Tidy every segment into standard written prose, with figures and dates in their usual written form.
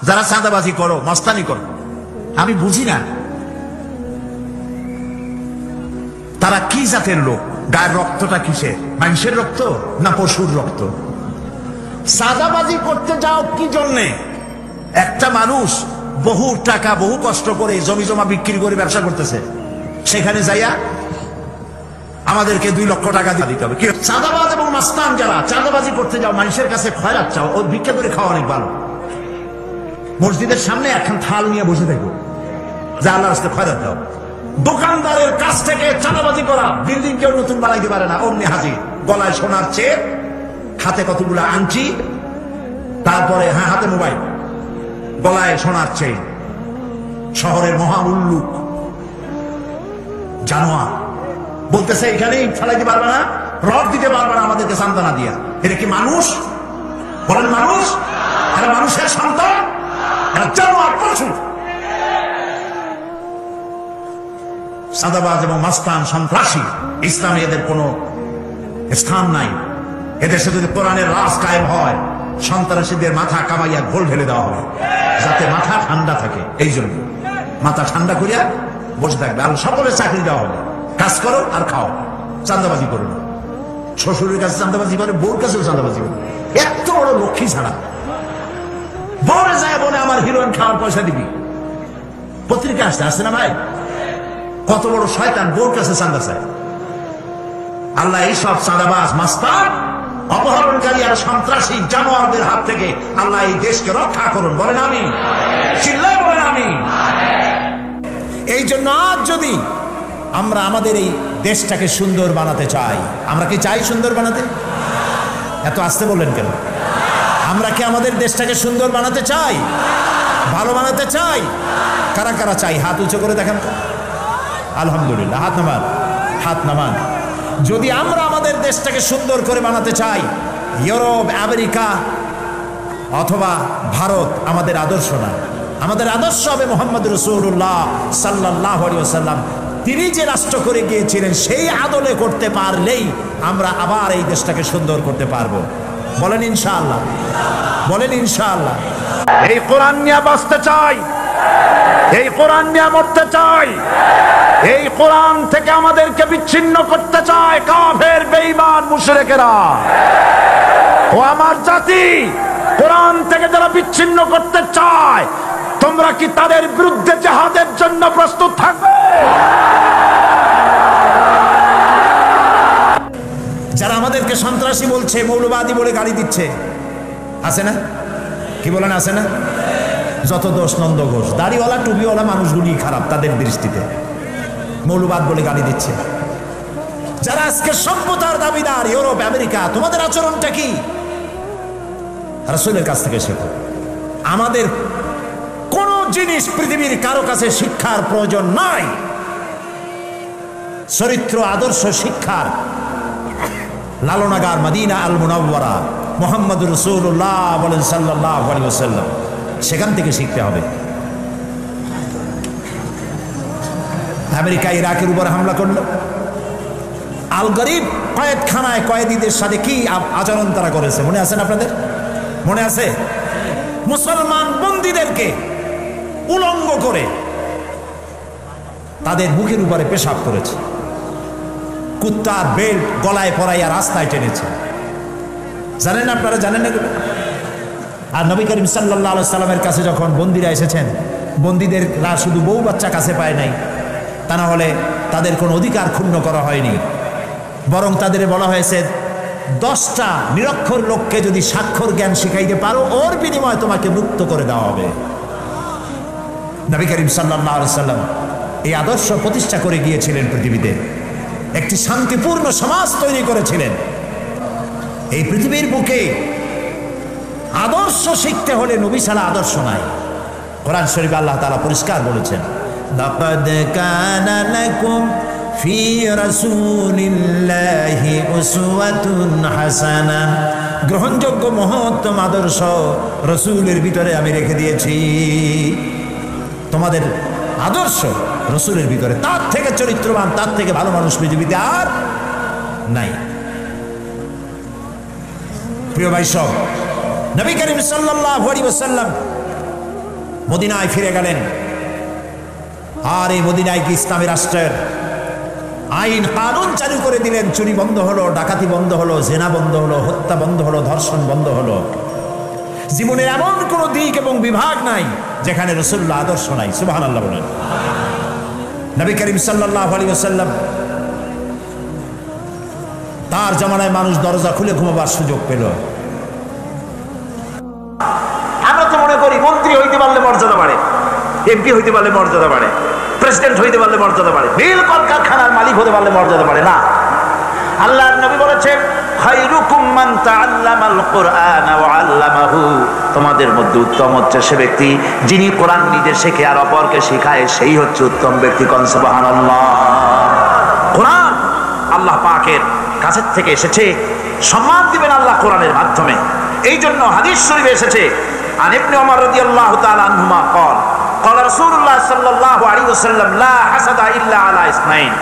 যারা চাঁদাবাজি করো, মাস্তানি করো, আমি বুঝি না তারা কি জাতের লোক, গায়ের রক্তটা কিসে, মানুষের রক্ত না পশুর রক্ত? চাঁদাবাজি করতে যাও কি জন্যে? একটা মানুষ বহু টাকা বহু কষ্ট করে জমি জমা বিক্রি করে ব্যবসা করতেছে, সেখানে যাইয়া আমাদেরকে 2 লক্ষ টাকা দিতে হবে। চাঁদাবাজ এবং মাস্তান যারা চাঁদাবাজি করতে যাও, মানুষের কাছে খয়রাত চাও, ও ভিক্ষা করে খাওয়া অনেক ভালো। মসজিদের সামনে এখন থাল নিয়ে বসে থাকো, যা আল্লাহর রাস্তায় খয়রাত দাও। দোকানদারের কাছ থেকে চাঁদাবাজি করা, বিল্ডিং কেউ নতুন বানাইতে পারে না, অমনি হাজির, গলায় সোনার চেন, হাতে কতগুলো আংটি, তারপরে হাতে মোবাইল, গলায় সোনার চেন, শহরের মহা উল্লুক জানোয়ার, বলতেছে এখানে ফেলাইতে পারবে না, রড দিতে পারবে না আমাদেরকে সান্ত্বনা দিয়া। এটা কি মানুষ? বলেন মানুষ? এরা মানুষের সন্তান? এরা জানোয়ার, পশু। চাঁদাবাজ এবং মাস্তান, সন্ত্রাসী, ইসলামে এদের কোনো স্থান নাই। এদেশে যদি কোরআনের রাজ কায়েম হয়, সন্ত্রাসীদের মাথা কামাইয়া ঘোল ঢেলে দেওয়া হবে, যাতে মাথা ঠান্ডা থাকে। এই জন্য মাথা ঠান্ডা করিয়া বসে থাকবে। আর সকলের চাকরি দেওয়া হবে, কাজ করো আর খাও, চাঁদাবাজি করো না। শ্বশুরের কাছে চাঁদাবাজি করে, বউর কাছেও চাঁদাবাজি করে। এত বড় লক্ষ্মী ছাড়া বউরে যায় বলে আমার হিরোইন খাওয়ার পয়সা দিবি। পত্রিকা আসছে না ভাই? কত বড় শয়তান, বউর কাছে চাঁদা চায়। আল্লাহ এইসব চাঁদাবাজ, মাস্তান, অপহরণকারী আর সন্ত্রাসী জানোয়ারদের হাত থেকে আল্লাহ এই দেশকে রক্ষা করুন। বলেন আমি, চিল্লায় বলেন আমি। এই জন্য আজ যদি আমরা আমাদের এই দেশটাকে সুন্দর বানাতে চাই, আমরা কি চাই সুন্দর বানাতে? এত আস্তে বললেন কেন? আমরা কি আমাদের দেশটাকে সুন্দর বানাতে চাই, ভালো বানাতে চাই? কারা কারা চাই? হাত উঁচু করে দেখেন তো। আলহামদুলিল্লাহ, হাত নামান, হাত নামান। যদি আমরা আমাদের দেশটাকে সুন্দর করে বানাতে চাই, ইউরোপ, আমেরিকা অথবা ভারত আমাদের আদর্শ না। আমাদের আদর্শ হবে মুহাম্মদ রাসূলুল্লাহ সাল্লাল্লাহু আলাইহি ওয়াসাল্লাম। তিনি যে রাষ্ট্র করে গিয়েছিলেন সেই আদলে করতে পারলেই আমরা আবার এই দেশটাকে সুন্দর করতে পারবো। বলেন ইনশাআল্লাহ, বলেন ইনশাআল্লাহ। এই কোরআন নিয়ে বাঁচতে চাই, এই কোরআন নিয়ে মরতে চাই, এই কোরআন থেকে আমাদেরকে বিচ্ছিন্ন করতে চায় কাফের, বেঈমান, মুশরিকেরা। ও আমার জাতি, কোরআন থেকে যারা বিচ্ছিন্ন করতে চায়, তোমরা কি তাদের বিরুদ্ধে জিহাদের জন্য প্রস্তুত থাকবে? যারা আমাদেরকে সন্ত্রাসী বলছে, মৌলবাদী বলে গালি দিচ্ছে, আছে না? কি বলেন, আছে না? যত দোষ নন্দ ঘোষ, দাড়িওয়ালা টুপিওয়ালা মানুষগুলি খারাপ তাদের দৃষ্টিতে, মৌলবাদ বলে গালি দিচ্ছে। যারা আজকে সভ্যতার দাবিদার, ইউরোপ, আমেরিকা, তোমাদের আচরণটা কি? রাসূলের কাছ থেকে শেখো। আমাদের কোন জিনিস পৃথিবীর কারো কাছে শিক্ষার প্রয়োজন নাই। চরিত্র, আদর্শ শিক্ষার লালনাগার মদিনা আল মুনাওয়ারা মুহাম্মদুর রাসূলুল্লাহ বলেন সাল্লাল্লাহু আলাইহি ওয়াসাল্লাম, সেখান থেকে শিখতে হবে। আমেরিকা ইরাকের উপর হামলা করলো, আল গরিব কয়েদখানায় কয়েদিদের সাথে কি আচরণ তারা করেছে মনে আছে না আপনাদের? মনে আছে? মুসলমান বন্দীদেরকে উলঙ্গ করে তাদের মুখের উপরে পেশাব করেছে, কুত্তার বেল্ট গলায় পরাইয়া রাস্তায় টেনেছে। জানেন আপনারা? জানেন না? আর নবী করিম সাল্লাল্লাহু আলাইহি সাল্লামের কাছে যখন বন্দীরা এসেছেন, বন্দীদেররা শুধু বউ বাচ্চা কাছে পায় নাই, তা না হলে তাদের কোনো অধিকার ক্ষুণ্ণ করা হয়নি, বরং তাদের বলা হয়েছে 10টা নিরক্ষর লোককে যদি স্বাক্ষর জ্ঞান শিখাইতে পারো, ওর বিনিময়ে তোমাকে মুক্ত করে দেওয়া হবে। নবী করিম সাল্লাল্লাহু আলাইহি সাল্লাম এই আদর্শ প্রতিষ্ঠা করে গিয়েছিলেন, পৃথিবীতে একটি শান্তিপূর্ণ সমাজ তৈরি করেছিলেন। এই পৃথিবীর বুকে আদর্শ শিখতে হলে নবী ছাড়া আদর্শ নাই। কোরআন শরীফে আল্লাহ তাআলা পরিষ্কার বলেছেন, লাকাদ কানা লাকুম ফি রাসূলিল্লাহি উসওয়াতুন হাসানাহ, গ্রহণযোগ্য মহত্তম আদর্শ রাসূলের ভিতরে আমি রেখে দিয়েছি। তোমাদের আদর্শ রাসূলের ভিতরে, তার থেকে চরিত্রবান, তার থেকে ভালো মানুষ পৃথিবীতে আর নাই। প্রিয় ভাই সব, নবী করিম সাল্লাল্লাহু আলাইহি ওয়াসাল্লাম মদিনায় ফিরে গেলেন। আর এই মদিনায় কি ইসলামী রাষ্ট্রের আইন কানুন চালু করে দিলেন। চুরি বন্ধ হলো, ডাকাতি বন্ধ হলো, জেনা বন্ধ হলো, হত্যা বন্ধ হলো, ধর্ষণ বন্ধ হলো। জীবনের এমন কোন দিক এবং বিভাগ নাই যেখানে রাসূলুল্লাহ আদর্শ নাই। সুবহানাল্লাহ বলেন। নবী করিম সাল্লাল্লাহু আলাইহি ওয়াসাল্লাম তার জামানায় মানুষ দরজা খুলে ঘুমাবার সুযোগ পেল। আমরা তো মনে করি মন্ত্রী হইতে পারলে মর্যাদা বাড়ে, এমপি হইতে পারলে মর্যাদা বাড়ে, প্রেসিডেন্ট হইতে পারলে মর্যাদা বাড়ে, মিল কলকারখানার মালিক হতে পারলে মর্যাদা বাড়ে না। আল্লাহর নবী বলেছেন, খায়রুকুম মান তাআল্লামাল কুরআন ওয়া আল্লামাহু, তোমাদের মধ্যে উত্তম হচ্ছে সে ব্যক্তি যিনি কোরআন নিজে শেখে আর অপরকে শেখায়, সেই হচ্ছে উত্তম ব্যক্তি। কোন সুবহানাল্লাহ। কোরআন আল্লাহ পাকের কাছের থেকে এসেছে, সম্মান দিবেন আল্লাহ কোরআনের মাধ্যমে। এই জন্য হাদিস শরীফে এসেছে, আন ইবনে ওমর রাদিয়াল্লাহু তাআলা আনহুমা قال قال رسول الله صلى الله عليه وسلم لا حسد الا على اثنين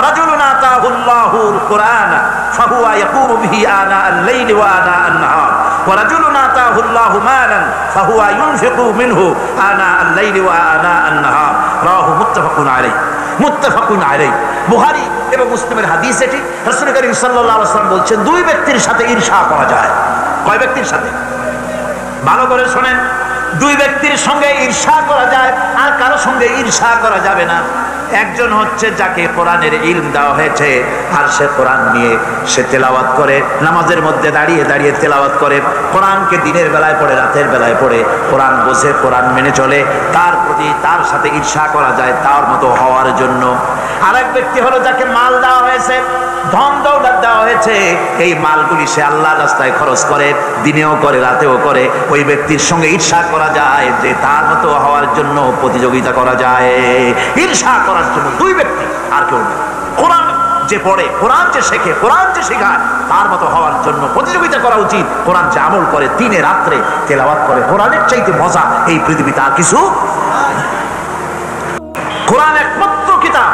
رجل آتاه الله القرآن فهو يقوم به آناء الليل وآناء النهار ورجل آتاه الله مالا فهو ينفق منه آناء الليل وآناء النهار رواه متفق عليه متفق عليه। বুখারী এবং মুসলিমের হাদিস এটি। রাসূল করিম সাল্লাল্লাহু আলাইহি ওয়াসাল্লাম বলছেন, দুই ব্যক্তির সাথে ঈর্ষা করা যায়। কয় ব্যক্তির সাথে? ভালো করে শুনেন, দুই ব্যক্তির সঙ্গে ঈর্ষা করা যায়, আর কারো সঙ্গে ঈর্ষা করা যাবে না। একজন হচ্ছে যাকে কোরআনের ইলম দেওয়া হয়েছে, আর সে কোরআন নিয়ে সে তেলাওয়াত করে, নামাজের মধ্যে দাঁড়িয়ে দাঁড়িয়ে তেলাওয়াত করে, কোরআনকে দিনের বেলায় পড়ে, রাতের বেলায় পড়ে, কোরআন বোঝে, কোরআন মেনে চলে, তার প্রতি তার সাথে ঈর্ষা করা যায় তার মতো হওয়ার জন্য। আরেক ব্যক্তি হলো যাকে মাল দেওয়া হয়েছে, ধন দৌলত দেওয়া হয়েছে, এই মালগুলি সে আল্লাহর রাস্তায় খরচ করে, দিনেও করে রাতেও করে, ওই ব্যক্তির সঙ্গে ঈর্ষা করা যায় যে তার মতো হওয়ার জন্য প্রতিযোগিতা করা যায়। ঈর্ষা করার জন্য দুই ব্যক্তি, আর কেউ না। কোরআন যে পড়ে, কোরআন যে শেখে, কোরআন যে শেখায়, তার মতো হওয়ার জন্য প্রতিযোগিতা করা উচিত। কোরআন যে আমল করে, দিনে রাত্রে তেলাওয়াত করে, কোরআনের চাইতে মজা এই পৃথিবীতে আর কিছু। কোরআন একমাত্র কিতাব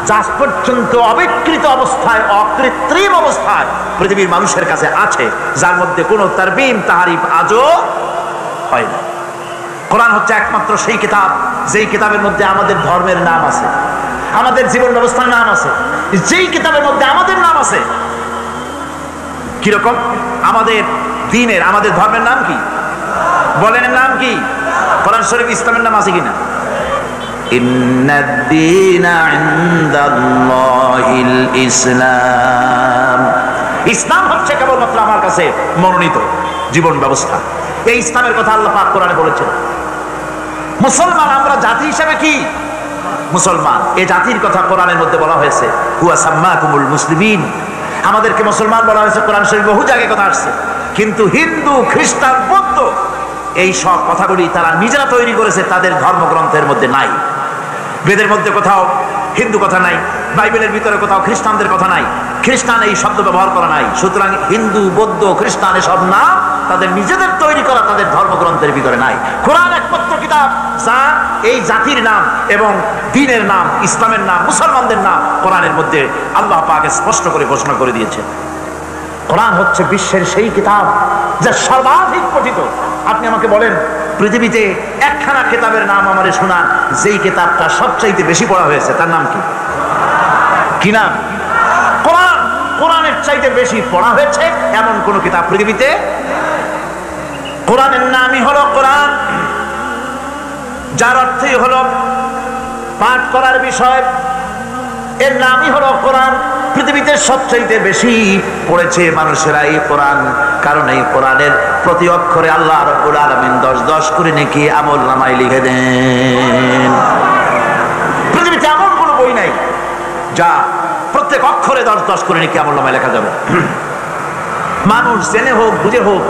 যা পর্যন্ত অবিকৃত অবস্থায়, অকৃত্রিম অবস্থায় পৃথিবীর মানুষের কাছে আছে, যার মধ্যে কোনো তারবিম তাহারিফ আজও হয় না। কোরআন হচ্ছে একমাত্র সেই কিতাব যেই কিতাবের মধ্যে আমাদের ধর্মের নাম আছে, আমাদের জীবন ব্যবস্থার নাম আছে, যেই কিতাবের মধ্যে আমাদের নাম আছে। কিরকম? আমাদের দ্বীনের, আমাদের ধর্মের নাম কি? বলেন নাম কি? কোরআন শরীফ ইসলামের নাম আছে কিনা? ইসলাম হচ্ছে কেবলমাত্র আমার কাছে মনোনীত জীবন ব্যবস্থা। এই ইসলামের কথা আল্লাহ পাক কোরআনে বলেছেন। মুসলমান আমরা জাতি হিসেবে কি? মুসলমান। এই জাতির কথা কোরআনের মধ্যে বলা হয়েছে, হুয়া সাম্মাকুমুল মুসলিমিন। আমাদেরকে মুসলমান বলা হয়েছে, কোরআন শরীফে বহু জায়গায় কথা আসছে। কিন্তু হিন্দু, খ্রিস্টান, বৌদ্ধ এই সব কথাগুলি তারা নিজেরা তৈরি করেছে, তাদের ধর্মগ্রন্থের মধ্যে নাই। বেদের মধ্যে কোথাও হিন্দু কথা নাই, বাইবেলের ভিতরে কোথাও খ্রিস্টানদের কথা নাই, খ্রিস্টান এই শব্দ ব্যবহার করা নাই। সুতরাং হিন্দু, বৌদ্ধ, খ্রিস্টান এসব নাম তাদের নিজেদের তৈরি করা, তাদের ধর্মগ্রন্থের ভিতরে নাই। কোরআন একমাত্র কিতাব যা এই জাতির নাম এবং দ্বীনের নাম, ইসলামের নাম, মুসলমানদের নাম কোরআনের মধ্যে আল্লাহ পাক স্পষ্ট করে ঘোষণা করে দিয়েছে। কোরআন হচ্ছে বিশ্বের সেই কিতাব যা সর্বাধিক পঠিত। আপনি আমাকে বলেন, পৃথিবীতে একখানা কিতাবের নাম আমারে শোনান যেই কিতাবটা সবচাইতে বেশি পড়া হয়েছে, তার নাম কি? কি নাম? কোরআন। কোরআনের চাইতে বেশি পড়া হয়েছে এমন কোন কিতাব পৃথিবীতে? কোরআনের নামই হলো কোরআন, যার অর্থই হলো পাঠ করার বিষয়। এর নামই হলো কোরআন। পৃথিবীতে সবচাইতে বেশি পড়েছে মানুষেরা এই কোরআন, কারণ এই কোরআনের প্রতি অক্ষরে আল্লাহ রাব্বুল আলামিন 10 করে নেকি আমল নামায় লিখে দেন। পৃথিবীতে এমন কোনো বই নাই যা প্রত্যেক অক্ষরে 10 করে নেকি আমল নামায় লেখা যাবে। মানুষ জেনে হোক, বুঝে হোক,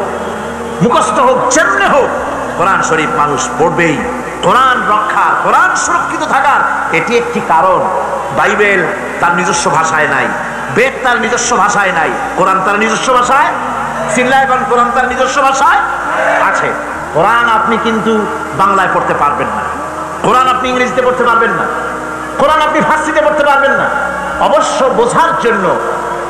মুখস্থ হোক, যেমনে হোক, কোরআন শরীফ মানুষ পড়বেই। কোরআন রক্ষা, কোরআন সুরক্ষিত থাকার এটি একটি কারণ। বাইবেল তার নিজস্ব ভাষায় নাই, বেদ তার নিজস্ব ভাষায় নাই, কোরআন তার নিজস্ব ভাষায়, সিল্লাইবান কোরআন তার নিজস্ব ভাষায় আছে। কোরআন আপনি কিন্তু বাংলায় পড়তে পারবেন না, কোরআন আপনি ইংরেজিতে পড়তে পারবেন না, কোরআন আপনি ফার্সিতে পড়তে পারবেন না। অবশ্য বোঝার জন্য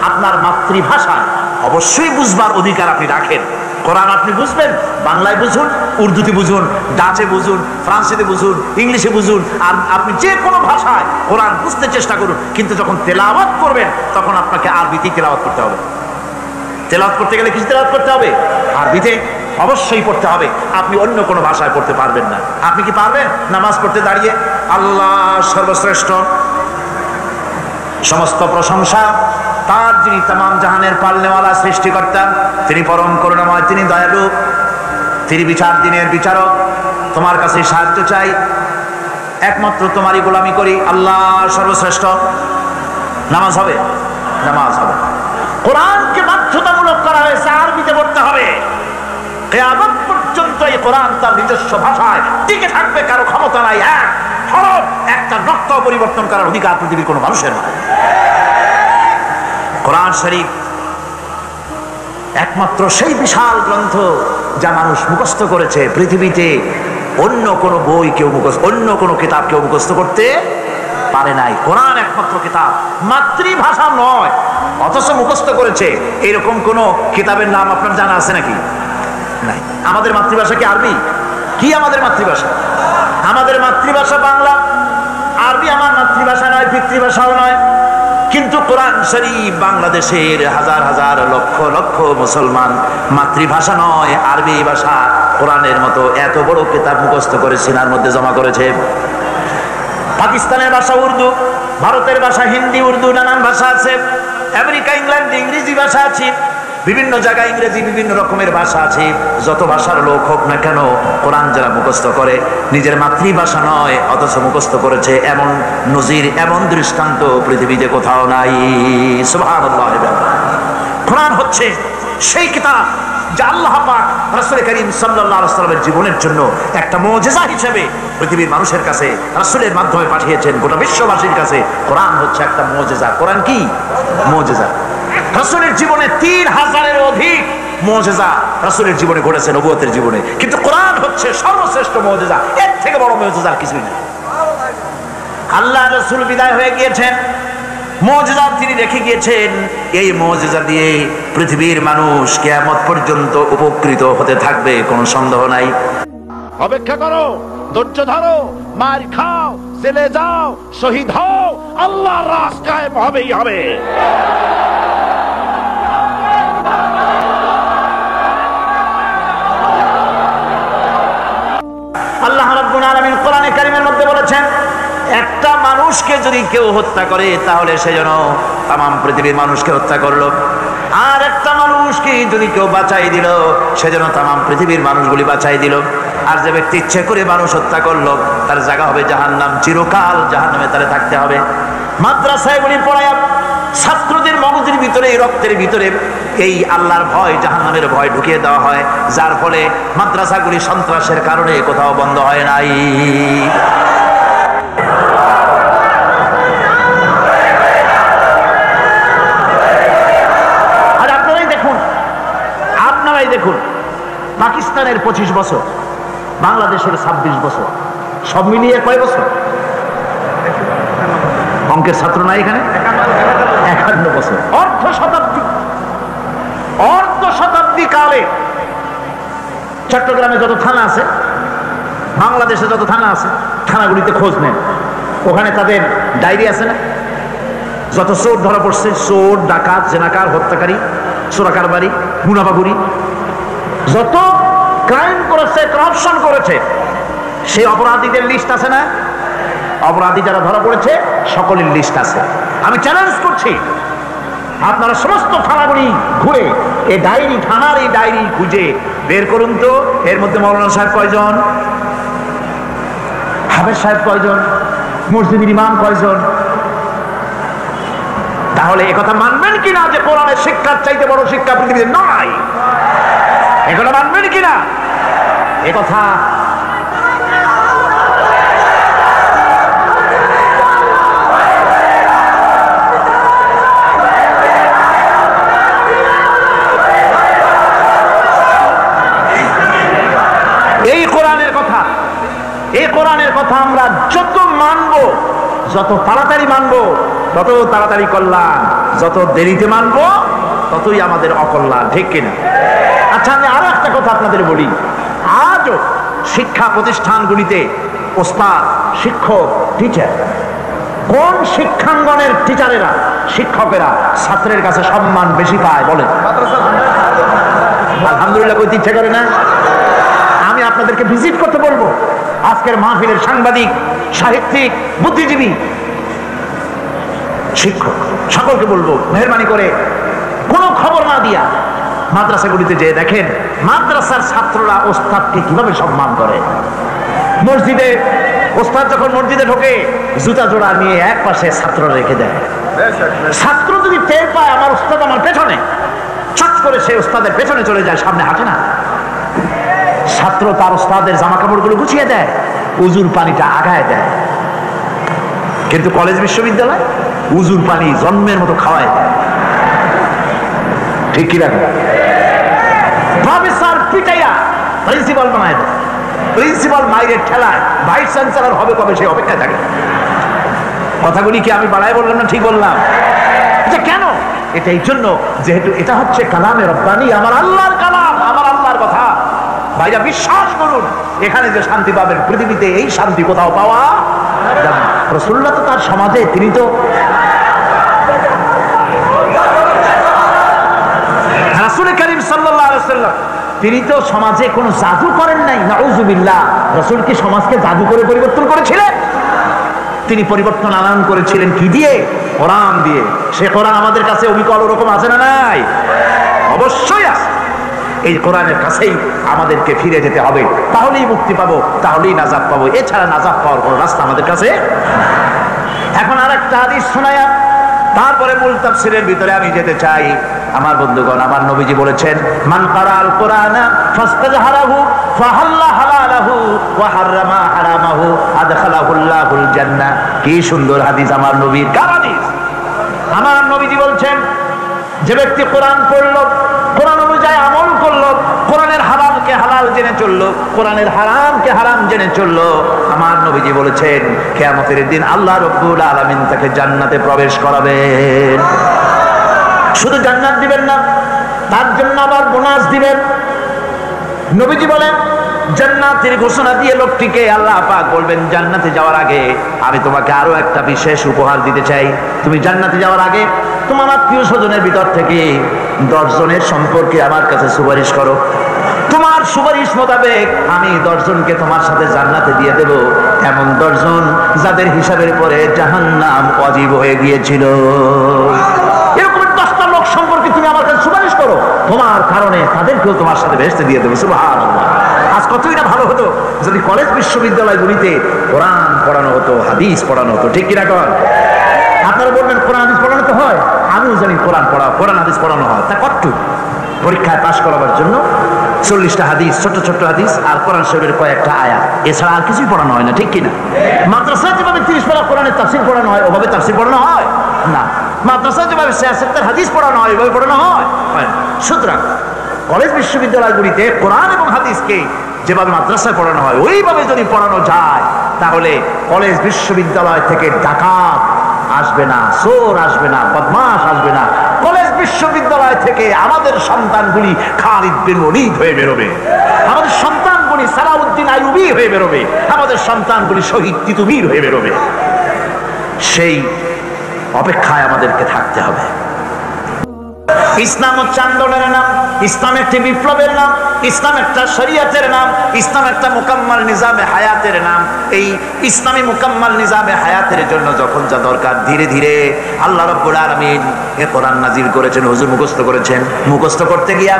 আপনার মাতৃভাষায় অবশ্যই বুঝবার অধিকার আপনি রাখেন। কোরআন আপনি বুঝবেন, বাংলায় বুঝুন, উর্দুতে বুঝুন, ডাচে বুঝুন, ফ্রান্সিতে বুঝুন, ইংলিশে বুঝুন, আর আপনি যে কোনো ভাষায় কোরআন বুঝতে চেষ্টা করুন। কিন্তু যখন তেলাওয়াত করবেন তখন আপনাকে আরবিতেই তেলাওয়াত করতে হবে। তেলাওয়াত করতে গেলে কিছু তেলাওয়াত করতে হবে, আরবিতে অবশ্যই পড়তে হবে। আপনি অন্য কোনো ভাষায় পড়তে পারবেন না। আপনি কি পারবেন নামাজ পড়তে দাঁড়িয়ে আল্লাহ সর্বশ্রেষ্ঠ, সমস্ত প্রশংসা তার যিনি তামাম জাহানের পালনেওয়ালা সৃষ্টিকর্তা, তিনি পরম করুণাময়, তিনি দয়ালু, তিনি বিচার দিনের বিচারক, তোমার কাছে সাহায্য চাই, একমাত্র তোমারই গোলামি করি, আল্লাহ সর্বশ্রেষ্ঠ। নামাজ হবে, নামাজ হবে। কোরআনকে বাধ্যতামূলক করা হয়েছে আরবিতে পড়তে হবে। কিয়ামত পর্যন্ত এই কোরআন তার নিজস্ব ভাষায় টিকে থাকবে, কারো ক্ষমতা নাই এক হরফ, একটা নক্ত পরিবর্তন করার অধিকার পৃথিবীর কোনো মানুষের নয়। কোরআন শরীফ একমাত্র সেই বিশাল গ্রন্থ যা মানুষ মুখস্থ করেছে। পৃথিবীতে অন্য কোনো বই কেউ মুখস্থ, অন্য কোনো কিতাব কেউ মুখস্থ করতে পারে নাই। কোরআন একমাত্র কিতাব, মাতৃভাষা নয়, অথচ মুখস্থ করেছে। এরকম কোন কিতাবের নাম আপনার জানা আছে নাকি? নাই। আমাদের মাতৃভাষা কি আরবি? কি আমাদের মাতৃভাষা? আমাদের মাতৃভাষা বাংলা। আরবি আমার মাতৃভাষা নয়, পিতৃভাষাও নয়। কিন্তু কোরআন শরীফ বাংলাদেশের হাজার হাজার লক্ষ লক্ষ মুসলমান মাতৃভাষা নয়, আরবি ভাষা, কোরআনের মতো এত বড় কিতাব মুখস্থ করে সিনার মধ্যে জমা করেছে। পাকিস্তানের ভাষা উর্দু, ভারতের ভাষা হিন্দি, উর্দু, নানান ভাষা আছে। আমেরিকা, ইংল্যান্ডে ইংরেজি ভাষা আছে, বিভিন্ন জায়গায় ইংরেজি, বিভিন্ন রকমের ভাষা আছে। যত ভাষার লোক হোক না কেন, কোরআন যারা মুখস্থ করে নিজের মাতৃভাষা নয় অথচ মুখস্থ করেছে, এমন নজির, এমন দৃষ্টান্ত পৃথিবীতে কোথাও নাই। সুবহানাল্লাহ। কোরআন হচ্ছে সেই কিতাব যা আল্লাহ পাক রাসূল করিম সাল্লাল্লাহু আলাইহি ওয়াসাল্লামের জীবনের জন্য একটা মুজিজা হিসেবে পৃথিবীর মানুষের কাছে রাসূলের মাধ্যমে পাঠিয়েছেন গোটা বিশ্ববাসীর কাছে। কোরআন হচ্ছে একটা মুজিজা। কোরআন কি মুজিজা? রাসূলের জীবনে 3000-এর অধিক মুজিজা রাসূলের জীবনে ঘটেছে, নবুয়তের জীবনে। কিন্তু কোরআন হচ্ছে সর্বশ্রেষ্ঠ মুজিজা, এর থেকে বড় মুজিজা কিছুই নেই। আল্লাহ রাসূল বিদায় হয়ে গিয়েছেন, মুজিজা তিনি রেখে গিয়েছেন। এই মুজিজা দিয়ে পৃথিবীর মানুষ কিয়ামত পর্যন্ত উপকৃত হতে থাকবে, কোনো সন্দেহ নাই। অপেক্ষা করো, ধৈর্য ধরো, মার খাও, জেলে যাও, শহীদ হও, আল্লাহর রাজ কায়েম হবেই হবে। আল্লাহ রাব্বুল আলামিন কোরআনে কারীমের মধ্যে বলেছেন, একটা মানুষকে যদি কেউ হত্যা করে তাহলে সে যেন তামাম পৃথিবীর মানুষকে হত্যা করলো, আর একটা মানুষকে যদি কেউ বাঁচাই দিল সে যেন তামাম পৃথিবীর মানুষগুলি বাঁচাই দিল। আর যে ব্যক্তি ইচ্ছে করে মানুষ হত্যা করলো তার জায়গা হবে জাহান্নাম, চিরকাল জাহান্নামে তারে থাকতে হবে। মাদ্রাসাগুলি পড়ায় ছাত্রদের মগজের ভিতরে, রক্তের ভিতরে এই আল্লাহর ভয়, জাহান্নামের ভয় ঢুকিয়ে দেওয়া হয়, যার ফলে মাদ্রাসাগুলি সন্ত্রাসের কারণে কোথাও বন্ধ হয় নাই। আর আপনারাই দেখুন, পাকিস্তানের 25 বছর, বাংলাদেশের 26 বছর, সব মিলিয়ে কয় বছর? অঙ্কের ছাত্র নাই এখানে? 51 বছর। অর্ধ শতাব্দী কালে চট্টগ্রামে যত থানা আছে, বাংলাদেশে যত থানা আছে, থানাগুলিতে খোঁজ নেন, ওখানে তাদের ডায়েরি আছে না? যত চোর ধরা পড়ছে, চোর, ডাকাত, জেনাকার, হত্যাকারী, চোরাকারবারি, মুনাফাখুরি, যত ক্রাইম করেছে, করাপশন করেছে, সেই অপরাধীদের লিস্ট আছে না? অপরাধী যারা ধরা পড়েছে সকলের লিস্ট আছে। আমি চ্যালেঞ্জ করছি, আপনারা সমস্ত থানাগুলি ঘুরে এই ডায়েরি, থানার এই ডায়েরি খুঁজে বের করুন তো, এর মধ্যে মৌলানা সাহেব কয়জন, হাফেজ সাহেব কয়জন, মসজিদের ইমাম কয়জন? তাহলে একথা মানবেন কিনা যে কোরআনের শিক্ষার চাইতে বড় শিক্ষা পৃথিবীতে নাই? একথা মানবেন কিনা? একথা এই কোরআনের কথা আমরা যত মানবো, যত তাড়াতাড়ি মানবো তত তাড়াতাড়ি কল্যাণ, যত দেরিতে মানবো ততই আমাদের অকল্যাণ, ঠিক কিনা? আচ্ছা, আমি আরো কথা আপনাদের বলি, আজও শিক্ষা প্রতিষ্ঠানগুলিতে ওস্তাদ, শিক্ষক, টিচার, কোন শিক্ষাঙ্গনের টিচারেরা, শিক্ষকেরা ছাত্রের কাছে সম্মান বেশি পায় বলেন? আলহামদুলিল্লাহ কইতে ইচ্ছে করে না? আমি আপনাদেরকে ভিজিট করতে বলবো, আজকের মাহফিলের সাংবাদিক, সাহিত্যিক, বুদ্ধিজীবী, শিক্ষক সকলকে বলবো মেহেরবানি করে কোনো খবর না দিয়া মাদ্রাসাগুলিতে যে দেখেন মাদ্রাসার ছাত্ররা ওস্তাদকে কিভাবে সম্মান করে। মসজিদে ওস্তাদ যখন মসজিদে ঢোকে জুতা জোড়া নিয়ে এক পাশে ছাত্ররা রেখে দেয়। ছাত্র যদি টের পায় আমার ওস্তাদ আমার পেছনে, চট করে সে ওস্তাদের পেছনে চলে যায়, সামনে হাঁটে না। ছাত্র তার ওস্তাদের জামা কাপড়গুলো গুছিয়ে দেয়, উজুর পানিটা আগায় দেয়। কিন্তু কলেজ বিশ্ববিদ্যালয় উজুর পানি জন্মের মতো খাওয়ায় দেয়। ঠিক কি রাখো? প্রফেসর পিটাইয়া প্রিন্সিপাল বানায় দেয়, প্রিন্সিপাল মাইরের ঠেলায় ভাইস চ্যান্সেলর হবে কবে সেই অপেক্ষায় থাকে। কথাগুলি কি আমি বাড়ায় বললাম না ঠিক বললাম? এটা কেন? এটা এই জন্য যেহেতু এটা হচ্ছে কালামে রব্বানি, আমার আল্লাহর কালাম, আমার আল্লাহর কথা। ভাইরা বিশ্বাস করুন, এখানে যে শান্তি পাবেন পৃথিবীতে এই শান্তি কোথাও পাওয়া যাবে না। রাসূলুল্লাহ তো তার সমাজে তিনি তো রাসূল করিম সাল্লাল্লাহু আলাইহি ওয়াসাল্লাম তিনি তো সমাজে কোনো জাদু করেন নাই। নাউযুবিল্লাহ। রাসূল কি সমাজকে জাদু করে পরিবর্তন করেছিলেন? তিনি পরিবর্তন আনয়ন করেছিলেন কি দিয়ে? কোরআন দিয়ে। সে কোরআন আমাদের কাছে অবিকল ওরকম আছে না নাই? অবশ্যই আছে। এই কোরআনের কাছেই আমাদেরকে ফিরে যেতে হবে, তাহলেই মুক্তি পাবো, তাহলেই নাজাত পাবো। এছাড়া নাজাত পাওয়ার কোনো রাস্তা আমাদের কাছে। এখন আর একটা হাদিস শোনায়া তারপরে মূল তাফসীরের ভিতরে আমি যেতে চাই। আমার বন্ধুগণ, আমার নবীজি বলেছেন, মান কারাআল কুরআনা ফাস্তাজহারাহু ফাহাল্লা হালালাহু ওয়া হারামা হারামাহু আদখালাহুল্লাহুল জান্নাহ। কি সুন্দর হাদিস আমার নবীর। কার হাদিস? আমার নবীজি বলছেন, যে ব্যক্তি কোরআন পড়লো, কোরআন অনুযায়ী আমল করলো, কোরআনের হালালকে হালাল জেনে চললো, কোরআনের হারামকে হারাম জেনে চললো, আমার নবীজি বলেছেন কিয়ামতের দিন আল্লাহ রাব্বুল আলামিন তাকে জান্নাতে প্রবেশ করাবেন। শুধু জান্নাত দিবেন না, তার জন্য আবার বোনাস দিবেন। নবীজি বলেন, জান্নাতের ঘোষণা দিয়ে লোকটিকে আল্লাহ পাক বলবেন, জান্নাতে যাওয়ার আগে আমি তোমাকে আরো একটা বিশেষ উপহার দিতে চাই। তুমি জান্নাতে যাওয়ার আগে তোমার আত্মীয় স্বজনের ভিতর থেকে 10 জনের সম্পর্কে আমার কাছে সুপারিশ করো। তোমার সুপারিশ মোতাবেক আমি 10 জনকে তোমার সাথে জান্নাতে দিয়ে দেব, এমন 10 জন যাদের হিসাবের পরে জাহান্নাম ওয়াজিব হয়ে গিয়েছিল। এরকম 10টা লোক সম্পর্কে তুমি আমার কাছে সুপারিশ করো, তোমার কারণে তাদেরকেও তোমার সাথে বেহেশতে দিয়ে দেবো। সুবহানাল্লাহ। আজ কতই না ভালো হতো যদি কলেজ বিশ্ববিদ্যালয়গুলিতে কোরআন পড়ানো হতো, হাদিস পড়ানো হতো। ঠিক কিনা কর? আপনারা বলবেন কোরআন হাদিস পড়ানো তো হয়, আমিও জানি কোরআন হাদিস পড়ানো হয়। তা কত পরীক্ষায় পাশ করাবার জন্য 40টা হাদিস, ছোট্ট ছোট্ট হাদিস আর কোরআন শরীফের কয়েকটা আয়াত, এছাড়া আর কিছুই পড়ানো হয় না। ঠিক কিনা? মাদ্রাসায় যেভাবে 30 পারা কোরআনের তাফসীর পড়ানো হয় ওভাবে তাফসীর পড়ানো হয় না। মাদ্রাসায় যেভাবে 70 হাদিস পড়ানো হয় ওইভাবে পড়ানো হয়। সুতরাং কলেজ বিশ্ববিদ্যালয়গুলিতে কোরআন এবং হাদিসকে যেভাবে মাদ্রাসায় পড়ানো হয় ওইভাবে যদি পড়ানো যায়, তাহলে কলেজ বিশ্ববিদ্যালয় থেকে ডাকাত আসবে না, চোর আসবে না, বদমাশ আসবে না। কলেজ বিশ্ববিদ্যালয় থেকে আমাদের সন্তানগুলি খালিদ বিন ওলীদ হয়ে বেরোবে, আমাদের সন্তানগুলি সালাউদ্দিন আইয়ুবী হয়ে বেরোবে, আমাদের সন্তানগুলি শহীদ তিতুমীর হয়ে বেরোবে। সেই অপেক্ষায় আমাদেরকে থাকতে হবে। ইসলাম হচ্ছে আন্দোলনের নাম, ইসলাম একটি বিপ্লবের নাম, ইসলাম একটা শরীয়তের নাম, ইসলাম একটা মুকাম্মাল নিজামে হায়াতের নাম। এই ইসলামী মুকাম্মাল নিজামে হায়াতের জন্য যখন যা দরকার, ধীরে ধীরে আল্লাহ রাব্বুল আলামিন এ কোরআন নাজিল করেছেন, হুজুর মুখস্থ করেছেন। মুখস্থ করতে গিয়া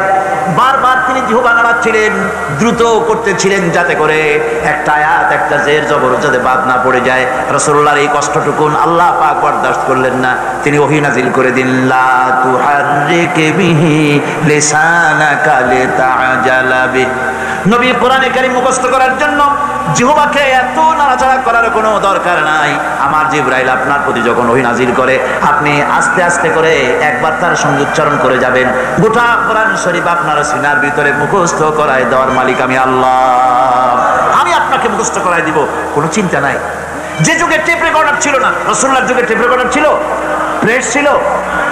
বারবার তিনি জিহ্বা নাড়াচ্ছিলেন, দ্রুত করতেছিলেন, যাতে করে একটা আয়াত, একটা জের জবর যাতে বাদ না পড়ে যায়। রাসূলুল্লাহর এই কষ্টটুকুন আল্লাহ পাক বরদাস্ত করলেন না। তিনি ওহী নাজিল করে দিন, লা তুহাররিক বিহি লিসানাকা লিতাআজালা বিহি। নবী কোরআনে কারীম মুখস্থ করার জন্য জিহ্বাকে এত নাড়াচাড়া করার কোনো দরকার নাই। আমার জিবরাইল আপনার প্রতি যখন ওহী নাজিল করে, আপনি আস্তে আস্তে করে একবার তার সঙ্গে উচ্চারণ করে যাবেন। গোটা কোরআন শরীফ আপনার সিনার ভিতরে মুখস্থ করায় দেওয়ার মালিক আমি আল্লাহ। আমি আপনাকে মুখস্থ করায় দিব, কোনো চিন্তা নাই। যে যুগে টেপ রেকর্ডার ছিল না, রাসূলুল্লাহর যুগে টেপ রেকর্ডার ছিল, প্রেস ছিল,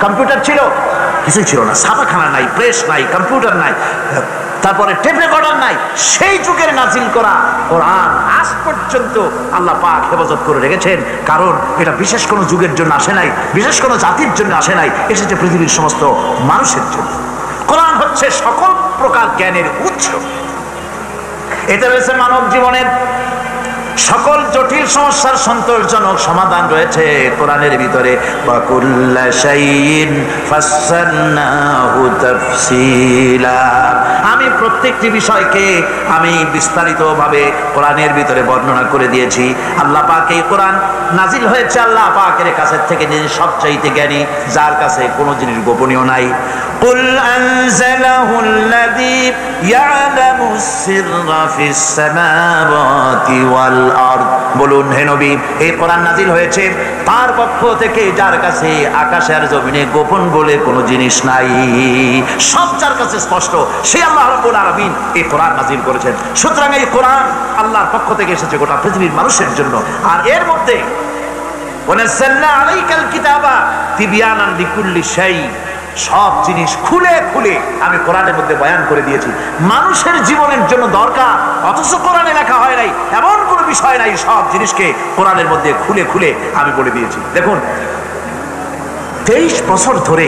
কম্পিউটার ছিল, কিছুই ছিল না। ছাপাখানা নাই, প্রেস নাই, কম্পিউটার নাই, তারপরে টেপ রেকর্ডার নাই, সেই যুগের নাজিল করা কোরআন আজ পর্যন্ত আল্লাহ পাক হেফাজত করে রেখেছেন। কারণ এটা বিশেষ কোনো যুগের জন্য আসে নাই, বিশেষ কোনো জাতির জন্য আসে নাই, এসেছে পৃথিবীর সমস্ত মানুষের জন্য। কোরআন হচ্ছে সকল প্রকার জ্ঞানের উৎস। এতে রয়েছে মানব জীবনের সকল জটিল সমস্যার সন্তোষজনক সমাধান রয়েছে কোরআনের ভিতরে। ওয়াকুল্লা শাইইন ফাসসালনাহু তাফসীলা। আমি প্রত্যেকটি বিষয়কে আমি বিস্তারিতভাবে কোরআনের ভিতরে বর্ণনা করে দিয়েছি। আল্লাহ পাক এই কোরআন নাজিল হয়েছে আল্লাহ পাকের কাছে থেকে, যিনি সবচাইতে জ্ঞানী, যার কাছে কোনো জিনিস গোপনীয় নাই। কুল আনজালাহুল্লাযী ইয়ালামুস সিররা ফিস সামাওয়াতি ওয়াল আরদ। বলুন হে নবী, এই কোরআন নাজিল হয়েছে তার পক্ষ থেকে, যার কাছে আকাশে আর জমিনে গোপন বলে কোনো জিনিস নাই, সব যার কাছে স্পষ্ট, সে আল্লাহ রাব্বুল আলামিন এই কোরআন নাজিল করেছেন। সুতরাং এই কোরআন আল্লাহর পক্ষ থেকে এসেছে গোটা পৃথিবীর মানুষের জন্য। আর এর মধ্যে ওয়ানাযালনা আলাইকাল কিতাবা তিবয়ানান লিকুল্লি শাই, সব জিনিস খুলে খুলে আমি কোরআনের মধ্যে বয়ান করে দিয়েছি। মানুষের জীবনের জন্য দরকার, অথচ কোরআনে লেখা হয় নাই এমন কোনো বিষয় নাই, সব জিনিসকে কোরআনের মধ্যে খুলে খুলে আমি বলে দিয়েছি। দেখুন 23 বছর ধরে,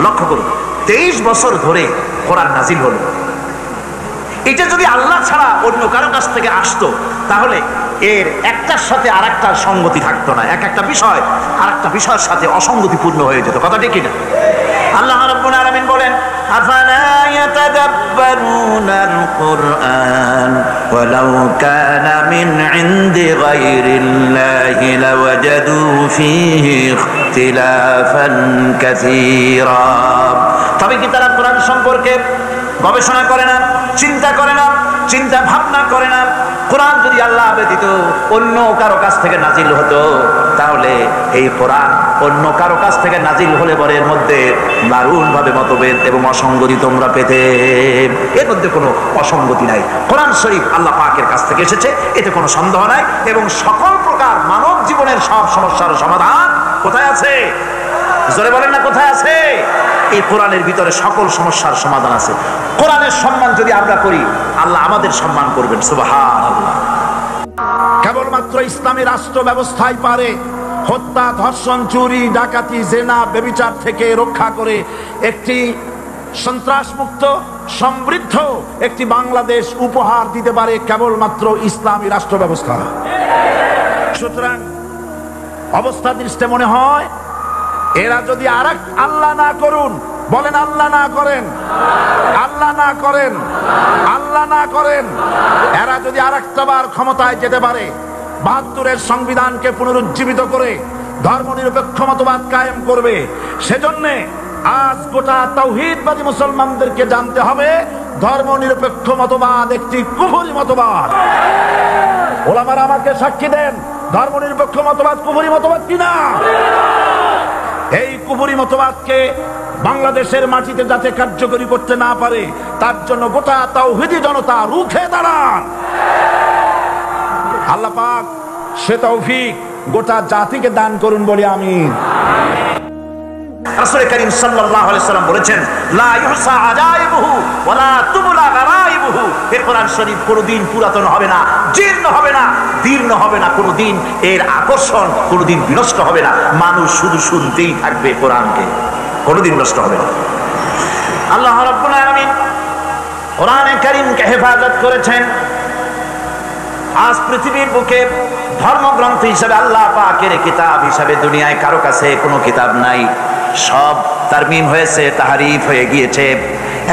লক্ষ্য করুন 23 বছর ধরে কোরআন নাজিল হলো। এটা যদি আল্লাহ ছাড়া অন্য কারো কাছ থেকে আসতো, তাহলে এর একটার সাথে আরেকটার সঙ্গতি থাকতো না, এক একটা বিষয় আরেকটা বিষয়ের সাথে অসঙ্গতিপূর্ণ হয়ে যেত। কথা ঠিক কিনা? আল্লাহ রাব্বুল আলামিন বলেন, আফালা ইয়াতাদাব্বারুনাল কুরআন ওয়ালাউ কানা মিন ইনদি গায়রিল্লাহি লাওয়াজাদু ফীহি ইখতিলাফান কাসীরা। তবে কি তারা কোরআন সম্পর্কে গবেষণা করে না, চিন্তা করে না, চিন্তা ভাবনা করে না? কোরআন যদি আল্লাহ ব্যতীত অন্য কারো কাছ থেকে নাজিল হতো, তাহলে এই কোরআন অন্য কারো কাছ থেকে নাজিল হলে পরে এর মধ্যে দারুণভাবে মতভেদ এবং অসঙ্গতি তোমরা পেতে। এর মধ্যে কোনো অসঙ্গতি নাই। কোরআন শরীফ আল্লাহ পাকের কাছ থেকে এসেছে, এতে কোনো সন্দেহ নাই। এবং সকল প্রকার মানব জীবনের সব সমস্যার সমাধান কোথায় আছে? জোরে বলেন না, কোথায় আছে? এই কোরআনের ভিতরে সকল সমস্যার সমাধান আছে। কোরআনের সম্মান যদি আমরা করি, আল্লাহ আমাদের সম্মান করবেন। সুবহানাল্লাহ। কেবলমাত্র ইসলামী রাষ্ট্র ব্যবস্থাই পারে হত্যা, ধর্ষণ, চুরি, ডাকাতি, জেনা, ব্যভিচার থেকে রক্ষা করে একটি সন্ত্রাসমুক্ত সমৃদ্ধ একটি বাংলাদেশ উপহার দিতে পারে কেবলমাত্র ইসলামী রাষ্ট্র ব্যবস্থা। সুতরাং অবস্থা দৃষ্টে মনে হয় এরা যদি আরেক আল্লাহ না করুন, বলেন আল্লাহ না করেন, আল্লাহ না করেন, আল্লাহ না করেন, এরা যদি আরেকটাবার ক্ষমতায় যেতে পারে, ৭২-এর সংবিধানকে পুনরুজ্জীবিত করে ধর্মনিরপেক্ষ মতবাদ কায়েম করবে, সেজন্যে আজ গোটা তাওহীদবাদী মুসলমানদেরকে জানতে হবে ধর্মনিরপেক্ষ মতবাদ একটি কুফরি মতবাদ। ওলামারা আমাকে সাক্ষী দেন, ধর্মনিরপেক্ষ মতবাদ কুফরি মতবাদ কিনা? এই কুফরি মতবাদকে বাংলাদেশের মাটিতে যাতে কার্যকরী করতে না পারে, তার জন্য গোটা তাওহীদি জনতা রুখে দাঁড়ান। আল্লাহ পাক সে তৌফিক গোটা জাতিকে দান করুন বলি আমিন। রাসূল করিম সাল্লাল্লাহু আলাইহি ওয়াসাল্লাম বলেছেন, লা ইহসা আজাইবুহু ওয়ালা তুবলা গারাইবুহু। এই কোরআন শরীফ কোনোদিন পুরাতন হবে না, জীর্ণ হবে না, দীর্ণ হবে না, কোনোদিন এর আকর্ষণ কোনোদিন বিনষ্ট হবে না। মানুষ শুধু শুনতেই থাকবে কোরআনকে, কোনোদিন নষ্ট হবে না। আল্লাহ রাব্বুল আলামিন কোরআনে কারীমকে হেফাজত করেছেন। আজ পৃথিবীর বুকে ধর্মগ্রন্থ হিসেবে আল্লাহ পাকের কিতাব হিসেবে দুনিয়ায় কারো কাছে কোনো কিতাব নাই। সব তারমিম হয়েছে, তাহরিফ হয়ে গিয়েছে।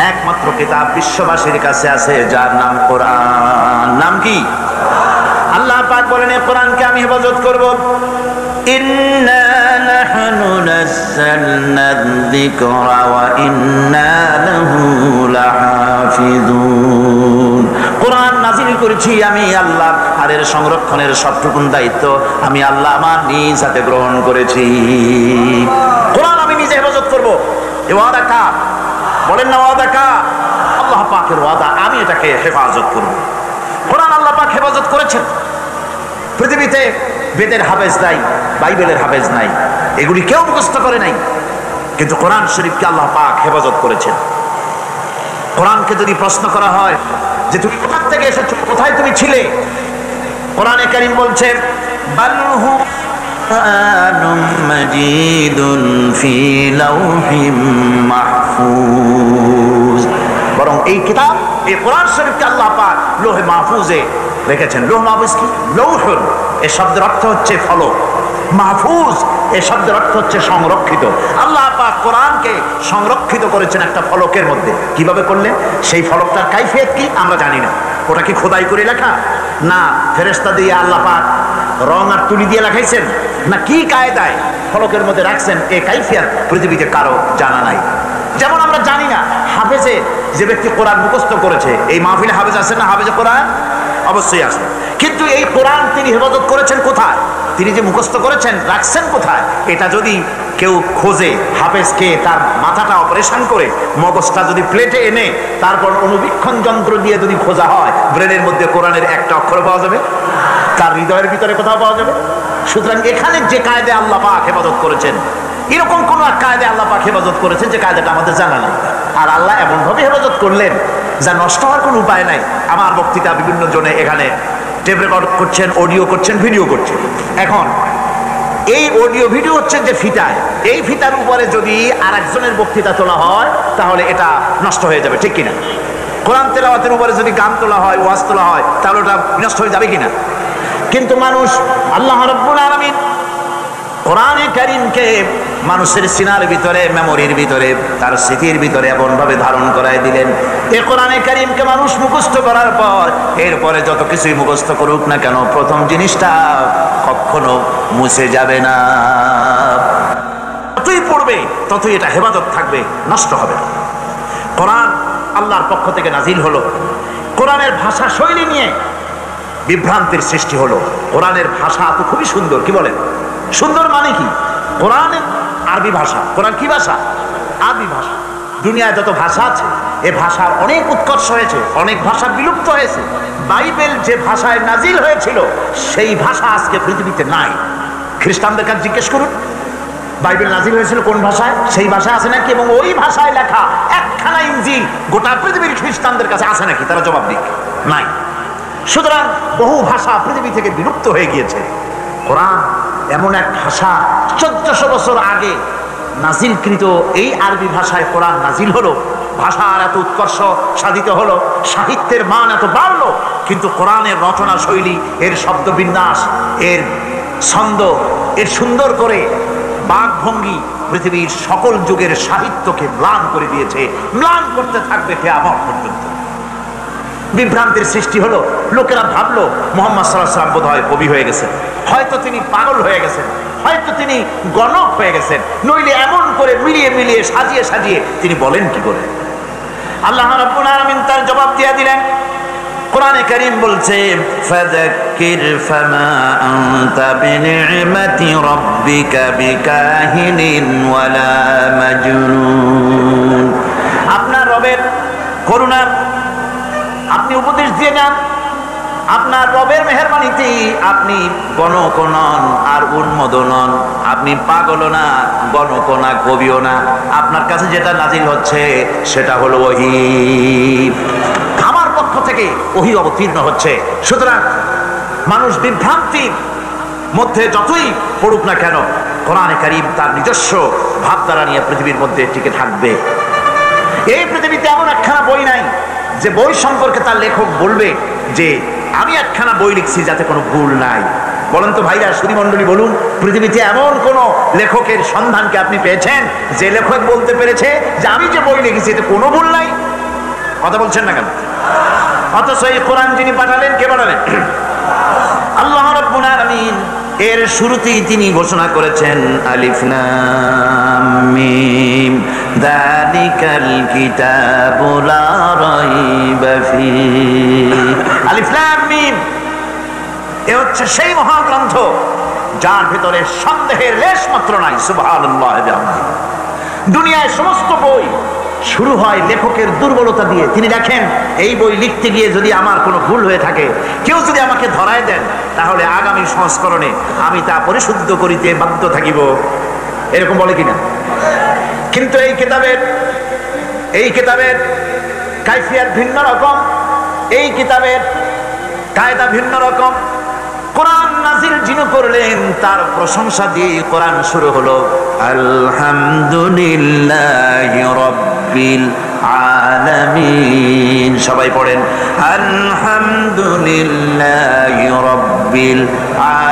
একমাত্র কিতাব বিশ্ববাসীর কাছে আছে, যার নাম কোরআন। নাম কি? আল্লাহ পাক বলেন, এই কোরআনকে আমি হেফাজত করব। ইন্না নাহনু নাযালনা যিকরা ওয়া ইন্না লাহু লাহাফিজুন। কোরআন নাযিল করেছি আমি আল্লাহ, আর এর সংরক্ষণের সবটুকুন দায়িত্ব আমি আল্লাহ আমার নিজ হাতে গ্রহণ করেছি। কোরআন আমি নিজে হেফাজত করব। এ ওয়াদা কার? বলেন না, ওয়াদা কার? আল্লাহ পাকের ওয়াদা, আমি এটাকে হেফাজত করব। কোরআন আল্লাহ পাক হেফাজত করেছেন। পৃথিবীতে বেদের হাফেজ নাই, বাইবেলের হাফেজ নাই, এগুলি কেউ মুখস্থ করে নাই, কিন্তু কোরআন শরীফকে আল্লাহ পাক হেফাজত করেছেন। কোরআনকে যদি প্রশ্ন করা হয় যে তুমি কোথা থেকে এসেছো, কোথায় তুমি ছিলে, কোরআনে কারীম বলছে বাল হুম মাজিদুন ফি লাউহিম মাহফুজ, বরং এই কিতাব, এই কোরআন শরীফকে আল্লাহ পাক লৌহে মাহফুজে রেখেছেন। লৌহ মাহফুজ কি? লৌহুন এই শব্দের অর্থ হচ্ছে ফলক, মাহফুজ এই শব্দের অর্থ হচ্ছে সংরক্ষিত। আল্লাহ পাক কোরআনকে সংরক্ষিত করেছেন একটা ফলকের মধ্যে। কিভাবে করলেন? সেই ফলকটার কাইফিয়ত কি আমরা জানি না। ওটা কি খোদাই করে লেখা, না ফেরেশতা দিয়ে আল্লাহ পাক রং আর তুলি দিয়ে লেখাইছেন, না কি কায়দায় ফলকের মধ্যে রাখছেন, এই কাইফিয়ত পৃথিবীতে কারো জানা নাই। যেমন আমরা জানি না হাফেজে যে ব্যক্তি কোরআন মুখস্থ করেছে, এই মাহফিলে হাফেজ আছেন না? হাফেজে কোরআন অবশ্যই আছে, কিন্তু এই কোরআন তিনি হেফাজত করেছেন কোথায়? তিনি যে মুখস্থ করেছেন রাখছেন কোথায়? এটা যদি কেউ খোঁজে, হাফেজকে তার মাথাটা অপারেশন করে মগজটা যদি প্লেটে এনে তারপর অনুবীক্ষণ যন্ত্র দিয়ে যদি খোঁজা হয়, ব্রেনের মধ্যে কোরআনের একটা অক্ষর পাওয়া যাবে? তার হৃদয়ের ভিতরে কোথাও পাওয়া যাবে? সুতরাং এখানে যে কায়দায় আল্লাহ পাক হেফাজত করেছেন, এরকম কোন এক কায়দায় আল্লাহ পাক হেফাজত করেছেন যে কায়দাটা আমাদের জানা নাই। আর আল্লাহ এমন ভাবে হেফাজত করলেন যা নষ্ট হওয়ার কোনো উপায় নাই। আমার বক্তৃতা বিভিন্ন জনে এখানে টেপ রেকর্ড করছেন, অডিও করছেন, ভিডিও করছেন। এখন এই অডিও ভিডিও হচ্ছে যে ফিতায়, এই ফিতার উপরে যদি আর একজনের বক্তৃতা তোলা হয় তাহলে এটা নষ্ট হয়ে যাবে, ঠিক কিনা? কোরআন তেলাওয়াতের উপরে যদি গান তোলা হয়, ওয়াজ তোলা হয়, তাহলে ওটা নষ্ট হয়ে যাবে কিনা? কিন্তু মানুষ, আল্লাহ রাব্বুল আলামিন কোরআনে কারীমকে মানুষের সিনার ভিতরে, মেমোরির ভিতরে, তার স্মৃতির ভিতরে এমন ভাবে ধারণ করায় দিলেন, এই কোরআনে কারীমকে মানুষ মুখস্থ করার পর এরপরে যত কিছুই মুখস্থ করুক না কেন, প্রথম জিনিসটা কখনো মুছে যাবে না। যতই পড়বে ততই এটা হেফাজত থাকবে, নষ্ট হবে না। কোরআন আল্লাহর পক্ষ থেকে নাজিল হলো, কোরআনের ভাষা শৈলী নিয়ে বিভ্রান্তির সৃষ্টি হলো। কোরআনের ভাষা তো খুবই সুন্দর, কি বলেন? সুন্দর মানে কি? কোরআনের আরবি ভাষা। কোরআন কি ভাষা? আরবি ভাষা। দুনিয়ায় যত ভাষা আছে এ ভাষার অনেক উৎকর্ষ হয়েছে, অনেক ভাষা বিলুপ্ত হয়েছে। বাইবেল যে ভাষায় নাজিল হয়েছিল সেই ভাষা আজকে পৃথিবীতে নাই। খ্রিস্টানদের কাছে জিজ্ঞেস করুন বাইবেল নাজিল হয়েছিল কোন ভাষায়, সেই ভাষায় আছে নাকি? এবং ওই ভাষায় লেখা একখানা ইঞ্জিল গোটা পৃথিবীর খ্রিস্টানদের কাছে আছে নাকি? তারা জবাব দিক, নাই। সুতরাং বহু ভাষা পৃথিবী থেকে বিলুপ্ত হয়ে গিয়েছে। কোরআন এমন এক ভাষা, 1400 বছর আগে নাজিলকৃত এই আরবি ভাষায় কোরআন নাজিল হলো। ভাষার এত উৎকর্ষ সাধিত হলো, সাহিত্যের মান এত বাড়লো, কিন্তু কোরআনের রচনা শৈলী, এর শব্দ বিন্যাস, এর ছন্দ, এর সুন্দর করে বাকভঙ্গি পৃথিবীর সকল যুগের সাহিত্যকে ম্লান করে দিয়েছে, ম্লান করতে থাকবে কিয়ামত পর্যন্ত। বিভ্রান্তির সৃষ্টি হলো। লোকেরা ভাবলো মুহাম্মদ সাল্লাল্লাহু আলাইহি ওয়াসাল্লাম বোধহয় কবি হয়ে গেছেন, হয়তো তিনি পাগল হয়ে গেছেন, হয়তো তিনি গণক হয়ে গেছেন, নইলে এমন করে মিলিয়ে মিলিয়ে সাজিয়ে সাজিয়ে তিনি বলেন কি করে? আল্লাহ রাব্বুল আলামিন তার জবাব দিয়ে দিলেন। কোরআনে কারীম বলছে ফাযাক্কির ফামা আনতা বিনি'মাতি রাব্বিকা বিকাহিনিন ওয়ালা মাজনুন। আপনার রবের করুণা আপনি উপদেশ দিয়ে যান, আপনার রবের মেহেরবানিতে আপনি গণক নন আর উন্মদ নন, আপনি পাগল না, গণক না, কবিও না। আপনার কাছে যেটা নাজিল হচ্ছে সেটা হলো ওহী, আমার পক্ষ থেকে ওহী অবতীর্ণ হচ্ছে। সুতরাং মানুষ বিভ্রান্তির মধ্যে যতই পড়ুক না কেন, কোরআনে কারীম তার নিজস্ব ভাবধারা নিয়ে পৃথিবীর মধ্যে টিকে থাকবে। এই পৃথিবীতে এমন একখানা বই নাই যে বই সম্পর্কে তার লেখক বলবে যে আমি একখানা বই লিখছি যাতে কোনো ভুল নাই। বলেন তো ভাইরা, সুধীমণ্ডলী বলুন, পৃথিবীতে এমন কোন লেখকের সন্ধানকে আপনি পেয়েছেন যে লেখক বলতে পেরেছে যে আমি যে বই লিখেছি এতে কোনো ভুল নাই? কথা বলছেন না কেন? অথচ এই কোরআন যিনি পাঠালেন, কে পাঠালেন? আল্লাহ রাব্বুল আলামিন। এর শুরুতেই তিনি ঘোষণা করেছেন আলিফ লাম মিম যালিকাল কিতাবু লা রাইবা ফীহি। আলিফ লাম মিম এ হচ্ছে সেই মহাগ্রন্থ যার ভিতরে সন্দেহের লেশ মাত্র নাই। সুবহানাল্লাহ। দুনিয়ায় সমস্ত বই শুরু হয় লেখকের দুর্বলতা দিয়ে। তিনি দেখেন এই বই লিখতে গিয়ে যদি আমার কোনো ভুল হয়ে থাকে, কেউ যদি আমাকে ধরায় দেন, তাহলে আগামী সংস্করণে আমি তা পরিশুদ্ধ করিতে বাধ্য থাকিব, এরকম বলে কিনা? কিন্তু এই কিতাবের কাইফিয়াত ভিন্ন রকম, এই কিতাবের কায়দা ভিন্ন রকম। কোরআন নাজিল যিনি করলেন তার প্রশংসা দিয়ে কোরআন শুরু হলো, আলহামদুলিল্লাহি রাব্বিল আলামিন। সবাই পড়েন আলহামদুলিল্লাহি রাব্বিল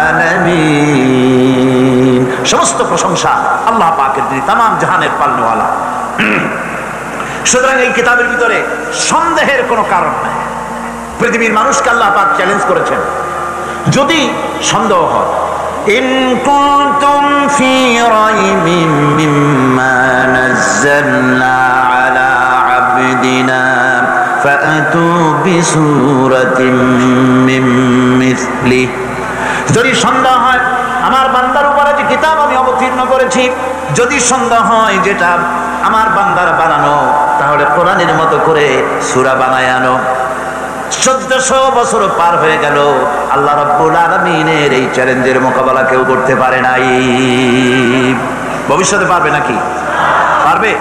আলামিন। সমস্ত প্রশংসা আল্লাহ পাকের, যিনি তামাম জাহানের পালনেওয়ালা। সুতরাং এই কিতাবের ভিতরে সন্দেহের কোনো কারণ নাই। পৃথিবীর মানুষকে আল্লাহ পাক চ্যালেঞ্জ করেছেন, যদি সন্দেহ হয়, ইন কুনতুম ফি রাইবিন মিম্মা নাযালনা আলা আবদিনা ফাআতু বিসূরাতিন মিন মিসলিহি। যদি সন্দেহ হয় আমার বান্দার উপরে যে কিতাব আমি অবতীর্ণ করেছি, যদি সন্দেহ হয় যেটা আমার বান্দার বানানো, তাহলে কোরআনের মতো করে সূরা বানায় আনো। 1400 বছর পার হয়ে গেল, আল্লাহ রাব্বুল আলামিনের এই চ্যালেঞ্জের মোকাবেলা কেউ করতে পারে নাই। ভবিষ্যতে পারবে নাকি? পারবে।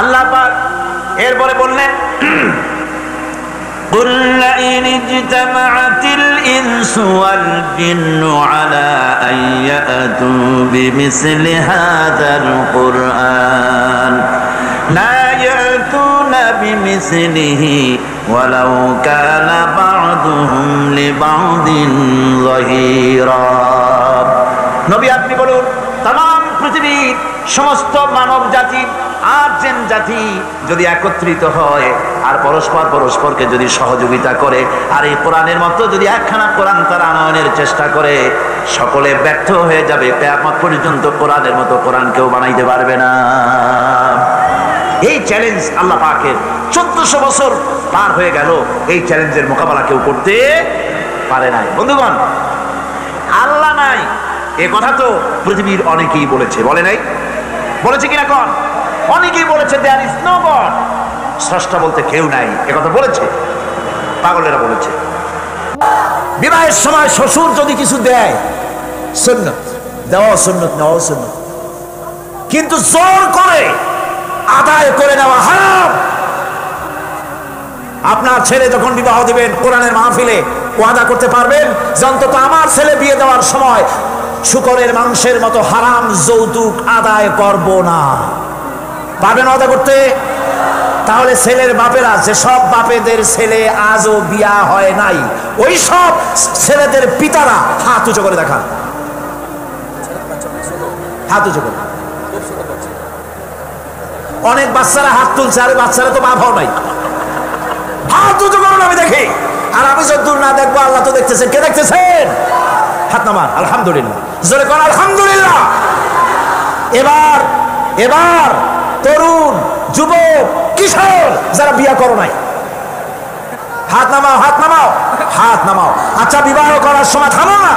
আল্লাহ পাক এরপরে বললেন, قل لئن اجتمعت الإنس والجن على أن يأتوا بمثل هذا القرآن لا يأتون بمثله ولو كان بعضهم لبعض ظهيرا। নবী আপনি বলুন, तमाम পৃথিবীর সমস্ত মানব জাতি আর জিন জাতি যদি একত্রিত হয় আর পরস্পর পরস্পরকে যদি সহযোগিতা করে আর এই কোরআনের মতো যদি একখানা কোরআন তার আনয়নের চেষ্টা করে, সকলে ব্যর্থ হয়ে যাবে। কিয়ামত পর্যন্ত কোরআনের মতো কোরআন কেউ বানাইতে পারবে না। এই চ্যালেঞ্জ আল্লাহ পাকের, 1400 বছর পার হয়ে গেল, এই চ্যালেঞ্জের মোকাবেলা কেউ করতে পারে নাই। বন্ধুগণ, আল্লাহ নাই এ কথা তো পৃথিবীর অনেকেই বলেছে, বলে নাই? বলেছে কিনা কোন? অনেকেই বলেছে দেয়ার ইজ নো গড, স্রষ্টা বলতে কেউ নাই, এ কথা বলেছে, পাগলেরা বলেছে। বিবাহের সময় শ্বশুর যদি কিছু দেয়, সুন্নত দেওয়া সুন্নত, নেওয়া সুন্নত, কিন্তু জোর করে আদায় করে নেওয়া হারাম। আপনার ছেলে যখন বিবাহ দিবেন, কোরআনের মাহফিলে ওয়াদা করতে পারবেন যে অন্তত আমার ছেলে বিয়ে দেওয়ার সময় শুকরের মাংসের মতো হারাম যৌতুক আদায় করব না। পারবেন ওয়াদা করতে? তাহলে ছেলের বাপেরা, যে সব বাপেদের ছেলে আজও বিয়া হয় নাই, ওই সব ছেলেদের পিতারা হাত উঁচু করে দেখান, হাত উঁচু করে। অনেক বাচ্চারা হাত তুলছে, আরে বাচ্চারা তো বাপ হও নাই, হাত উঁচু করুন আমি দেখি। আর আমি যতদূর না দেখবো আল্লাহ তো দেখতেছেন। কে দেখতেছেন? হাত নামান। আলহামদুলিল্লাহ, জোরে কোন আলহামদুলিল্লাহ। এবার এবার তরুণ, যুবক, কিশোর যারা বিয়ে করো নাই, হাত নামাও, হাত নামাও, হাত নামাও। আচ্ছা, বিবাহ করার সময় থামো না।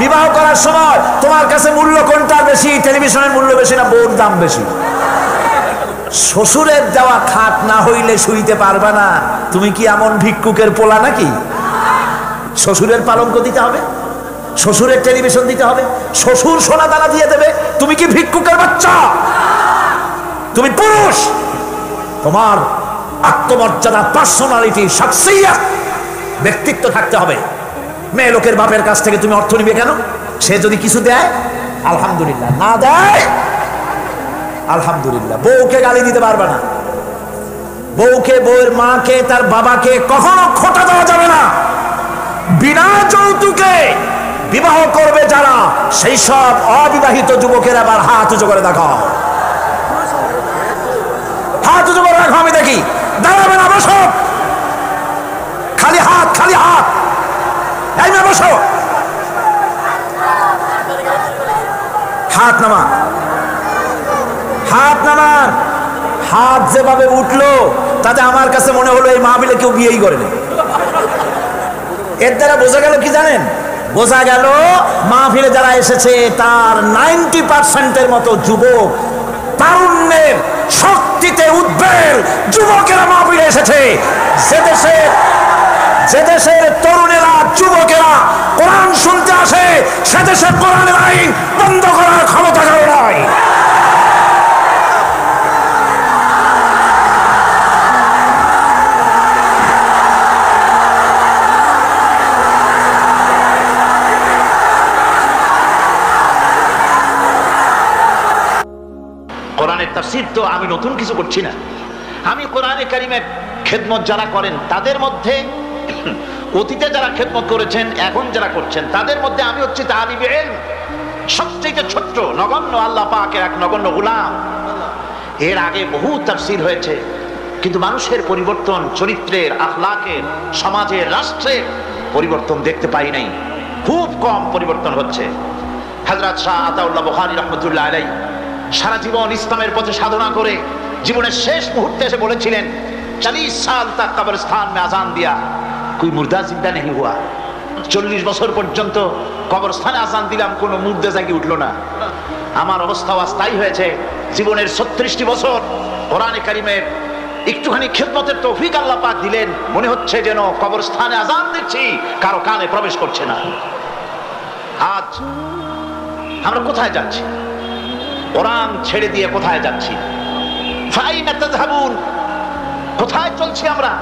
বিবাহ করার সময় তোমার কাছে মূল্য কোনটা বেশি? টেলিভিশনের মূল্য বেশি না বউর দাম বেশি? শ্বশুরের দেওয়া খাট না হইলে শুইতে পারবা না। তুমি কি এমন ভিক্ষুকের পোলা নাকি? শ্বশুরের পালঙ্ক দিতে হবে, শ্বশুরের টেলিভিশন দিতে হবে, শ্বশুর সোনা দানা দিয়ে দেবে। তুমি কি ভিক্ষুকের বাচ্চা? তুমি পুরুষ, তোমার আত্মমর্যাদা, পার্সোনালিটি, শাখসিয়ত, ব্যক্তিত্ব থাকতে হবে। মেয়ে লোকের বাপের কাছ থেকে তুমি অর্থ নিবে কেন? সে যদি কিছু দেয় আলহামদুলিল্লাহ, না দেয় আলহামদুলিল্লাহ। বউকে গালি দিতে পারবে না, বউকে, বউয়ের মাকে, তার বাবাকে কখনো খোঁটা দেওয়া যাবে না। বিনা যৌতুকে বিবাহ করবে যারা, সেই সব অবিবাহিত যুবকের আবার হাত উঁচু করে দেখাও, হাত উঁচু করে রাখো, আমি দেখি। দাঁড়াবে না, বসো, খালি হাত, খালি হাত। এই না, বসো, হাত নামা, হাত নামান। হাত যেভাবে উঠলো তাতে আমার কাছে মনে হলো এই মাহফিলে কেউ বিয়েই করেনি। এর দ্বারা বোঝা গেল কি জানেন? বোঝা গেল মাহফিলে যারা এসেছে তার 90% মতো যুবক, তারুণ্যের শক্তিতে উদ্বেল যুবকেরা মাহফিলে এসেছে। যে দেশের তরুণেরা, যুবকেরা কোরআন শুনতে আসে, সে দেশের কোরআনের আইন বন্ধ করার ক্ষমতা কারো নাই। তাফসীর তো আমি নতুন কিছু করছি না। আমি কোরআনে কারিমের খেদমত যারা করেন তাদের মধ্যে অতীতে যারা খেদমত করেছেন, এখন যারা করছেন, তাদের মধ্যে আমি হচ্ছি তালিবে ইলম, সবচেয়ে ছোট্ট নগণ্য আল্লাহ পাকের এক নগণ্য গোলাম। এর আগে বহু তাফসীর হয়েছে, কিন্তু মানুষের পরিবর্তন, চরিত্রের, আখলাকের, সমাজের, রাষ্ট্রের পরিবর্তন দেখতে পাই নাই। খুব কম পরিবর্তন হচ্ছে। হযরত শাহ আতাউল্লাহ বুখারী রাহমাতুল্লাহ আলাইহি সারা জীবন ইসলামের পথে সাধনা করে জীবনের শেষ মুহূর্তে এসে বলেছিলেন, 40 সাল তক কবরস্থান মে আজান দিয়া কোই মুর্দা জিন্দা নেই হুয়া। 40 বছর পর্যন্ত কবরস্থানে আজান দিলাম, কোনো মুর্দা জাগি উঠলো না। আমার অবস্থাও স্থায়ী হয়েছে। জীবনের 36টি বছর কোরআনে কারিমের একটুখানি খেদমতের তৌফিক আল্লাহ পাক দিলেন, মনে হচ্ছে যেন কবরস্থানে আজান দিচ্ছি, কারো কানে প্রবেশ করছে না। আজ আমরা কোথায় যাচ্ছি? কোরআন ছেড়ে দিয়ে কোথায় যাচ্ছি? ফাইনা তাযহাবুন, কোথায় চলছি আমরা?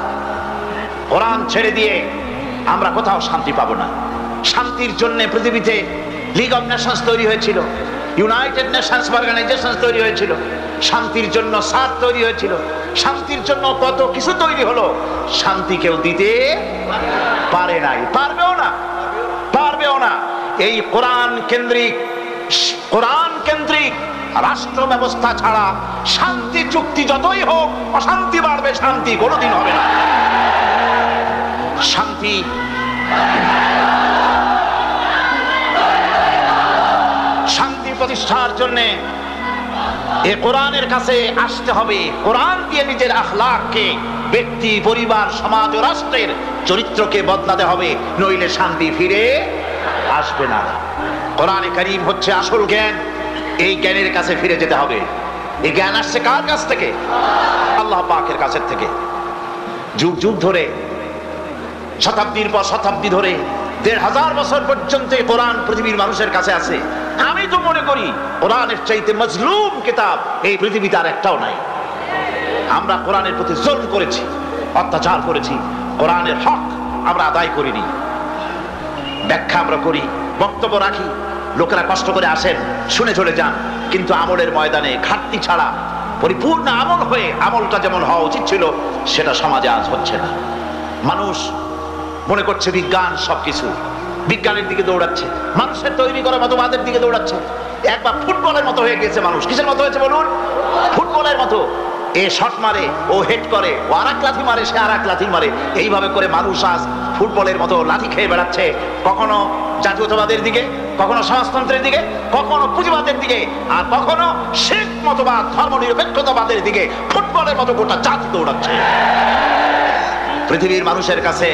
কোরআন ছেড়ে দিয়ে আমরা কোথাও শান্তি পাবো না। শান্তির জন্য পৃথিবীতে লিগ অফ নেশনস তৈরি হয়েছিল, ইউনাইটেড নেশনস অর্গানাইজেশন তৈরি হয়েছিল, শান্তির জন্য সাদ তৈরি হয়েছিল, শান্তির জন্য কত কিছু তৈরি হলো। শান্তি কেউ দিতে পারে নাই, পারবেও না, পারবেও না। এই কোরআন কেন্দ্রিক রাষ্ট্র ব্যবস্থা ছাড়া শান্তি চুক্তি যতই হোক, অশান্তি বাড়বে, শান্তি কোনোদিন হবে না। শান্তি প্রতিষ্ঠার জন্য এ কোরআনের কাছে আসতে হবে। কোরআন দিয়ে নিজের আখলাককে, ব্যক্তি, পরিবার, সমাজ ও রাষ্ট্রের চরিত্রকে বদলাতে হবে, নইলে শান্তি ফিরে আসবে না। কোরআনে কারীম হচ্ছে আসল জ্ঞান, এই জ্ঞানের কাছে ফিরে যেতে হবে। এই জ্ঞান আসছে কার কাছ থেকে? আল্লাহ পাকের কাছ থেকে। যুগ যুগ ধরে, শতাব্দীর পর শতাব্দী ধরে, 1500 বছর পর্যন্ত কোরআন পৃথিবীর মানুষের কাছে আছে। আমি তো মনে করি কোরআনের চাইতে মজলুম কিতাব এই পৃথিবীতে আর একটাও নাই। আমরা কোরআনের প্রতি জুলম করেছি, অত্যাচার করেছি, কোরআনের হক আমরা আদায় করিনি। ব্যাখ্যা আমরা করি, বক্তব্য রাখি, লোকেরা কষ্ট করে আসেন, শুনে চলে যান, কিন্তু আমলের ময়দানে ঘাটতি ছাড়া পরিপূর্ণ আমল হয়ে, আমলটা যেমন হওয়া উচিত ছিল সেটা সমাজে আজ হচ্ছে না। মানুষ মনে করছে বিজ্ঞান সবকিছু, বিজ্ঞানের দিকে দৌড়াচ্ছে, মানুষের তৈরি করা মতবাদের দিকে দৌড়াচ্ছে। একবার ফুটবলের মতো হয়ে গেছে মানুষ। কিসের মতো হয়েছে বলুন? ফুটবলের মতো। এ শট মারে, ও হেড করে, ও আরেক লাথি মারে, সে আরেক লাথি মারে। এইভাবে করে মানুষ আজ ফুটবলের মতো লাথি খেয়ে বেড়াচ্ছে, কখনো জাতীয়তাবাদের দিকে, কখনো সমাজতন্ত্রের দিকে, কখনো পুঁজিবাদের দিকে, আর কখনো শিখ মতবাদ, ধর্মনিরপেক্ষতাবাদের দিকে। ফুটবলের মতো গোটা জাতি দৌড়াচ্ছে। পৃথিবীর মানুষের কাছে,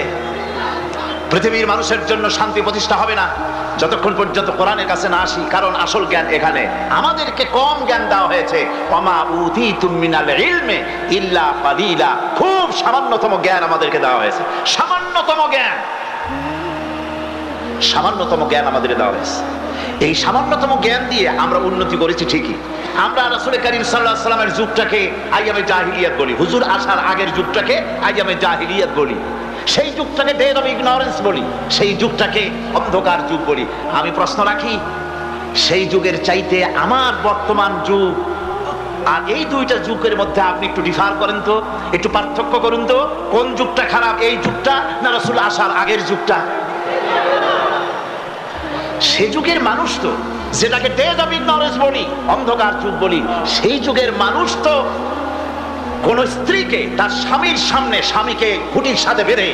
পৃথিবীর মানুষের জন্য শান্তি প্রতিষ্ঠা হবে না যতক্ষণ পর্যন্ত কোরআনের কাছে না আসি। কারণ আসল জ্ঞান এখানে। আমাদেরকে কম জ্ঞান দেওয়া হয়েছে। ওমা উতিতুম মিনাল ইলমি ইল্লা কালিলা, খুব সামান্যতম জ্ঞান আমাদেরকে দেওয়া হয়েছে। সামান্যতম জ্ঞান, সামান্যতম জ্ঞান আমাদের দেওয়া হয়েছে। এই সামান্যতম জ্ঞান দিয়ে আমরা উন্নতি করেছি ঠিকই। আমরা রাসূল করিম সাল্লাল্লাহু আলাইহি ওয়াসাল্লামের যুগটাকে আইয়ামে জাহিলিয়াত বলি, হুজুর আসার আগের যুগটাকে আইয়ামে জাহিলিয়াত বলি, সেই যুগটাকে ডেজ অফ ইগনোরেন্স বলি, সেই যুগটাকে অন্ধকার যুগ বলি। আমি প্রশ্ন রাখি, সেই যুগের চাইতে আমার বর্তমান যুগ আর এই দুইটা যুগের মধ্যে আপনি একটু ডিফার করেন তো, একটু পার্থক্য করুন তো, কোন যুগটা খারাপ, এই যুগটা না রাসূল আসার আগের যুগটা? সে যুগের মানুষ তো, যেটাকে ডেজ অফ ইগনোরেন্স বলি, অন্ধকার যুগ বলি, সেই যুগের মানুষ তো কোন স্ত্রীকে তার স্বামীর সামনে, স্বামীকে খুঁটির সাথে বেঁধে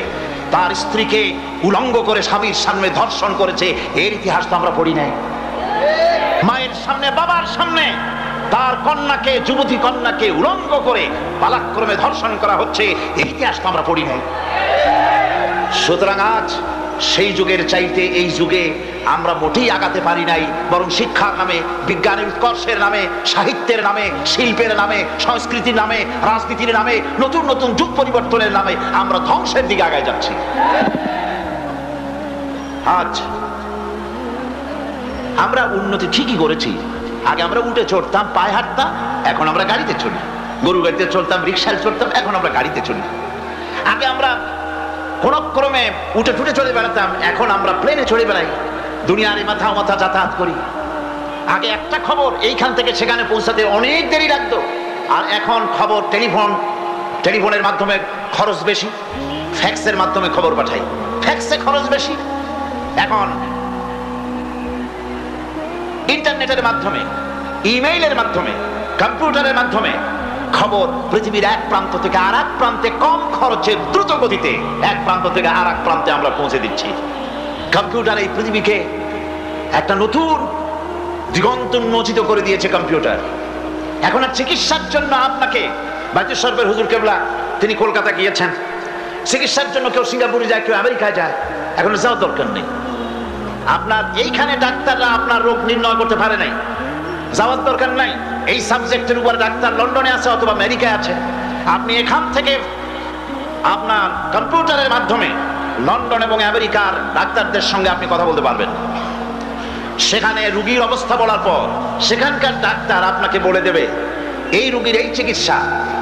তার স্ত্রীকে উলঙ্গ করে স্বামীর সামনে ধর্ষণ করেছে। এর ইতিহাস তো আমরা পড়ি নাই। মায়ের সামনে, বাবার সামনে তার কন্যাকে, যুবতী কন্যাকে উলঙ্গ করে পালাক্রমে ধর্ষণ করা হচ্ছে, এই ইতিহাস তো আমরা পড়ি নাই। সুতরাং আজ সেই যুগের চাইতে এই যুগে আমরা মোটেই আগাতে পারি নাই, বরং শিক্ষার নামে, বিজ্ঞানের উৎকর্ষের নামে, সাহিত্যের নামে, শিল্পের নামে, সংস্কৃতির নামে, রাজনীতির নামে, নতুন নতুন যুগ পরিবর্তনের নামে আমরা ধ্বংসের দিকে আগায় যাচ্ছি। আজ আমরা উন্নতি ঠিকই করেছি। আগে আমরা উঠে চড়তাম, পায়ে হাঁটতাম, এখন আমরা গাড়িতে চলি। গরু গাড়িতে চলতাম, রিক্সায় চলতাম, এখন আমরা গাড়িতে চলি। আগে আমরা কোন ক্রমে উঠে টুটে চলে বেড়াতাম, এখন আমরা প্লেনে চড়ে বেড়াই, দুনিয়ার মাথা মাথা যাতায়াত করি। আগে একটা খবর এইখান থেকে সেখানে পৌঁছাতে অনেক দেরি লাগতো, আর এখন খবর টেলিফোনের মাধ্যমে খরচ বেশি, ফ্যাক্সের মাধ্যমে খবর পাঠাই, ফ্যাক্সে খরচ বেশি। এখন ইন্টারনেটের মাধ্যমে, ইমেইলের মাধ্যমে, কম্পিউটারের মাধ্যমে খবর পৃথিবীর এক প্রান্ত থেকে আর এক প্রান্তে কম খরচে দ্রুত গতিতে এক প্রান্ত থেকে আর এক প্রান্তে আমরা পৌঁছে দিচ্ছি। কম্পিউটার এই পৃথিবীকে একটা নতুন দিগন্ত উন্মোচিত করে দিয়েছে কম্পিউটার। এখন আর চিকিৎসার জন্য আপনাকে বাইতুল শরীফের হুজুর কেবলা তিনি কলকাতা গিয়েছেন, চিকিৎসার জন্য কেউ সিঙ্গাপুরে যায়, কেউ আমেরিকায় যায়, এখন যাওয়ার দরকার নেই। আপনার এইখানে ডাক্তাররা আপনার রোগ নির্ণয় করতে পারে নাই, যাওয়ার দরকার নাই। এই সাবজেক্টের উপর ডাক্তার লন্ডনে আছে অথবা আমেরিকায় আছে, আপনি এখান থেকে আপনার কম্পিউটারের মাধ্যমে লন্ডন এবং আমেরিকার ডাক্তারদের সঙ্গে আপনি কথা বলতে পারবেন। সেখানে রুগীর অবস্থা বলার পর সেখানকার ডাক্তার আপনাকে বলে দেবে এই রুগীর এই চিকিৎসা,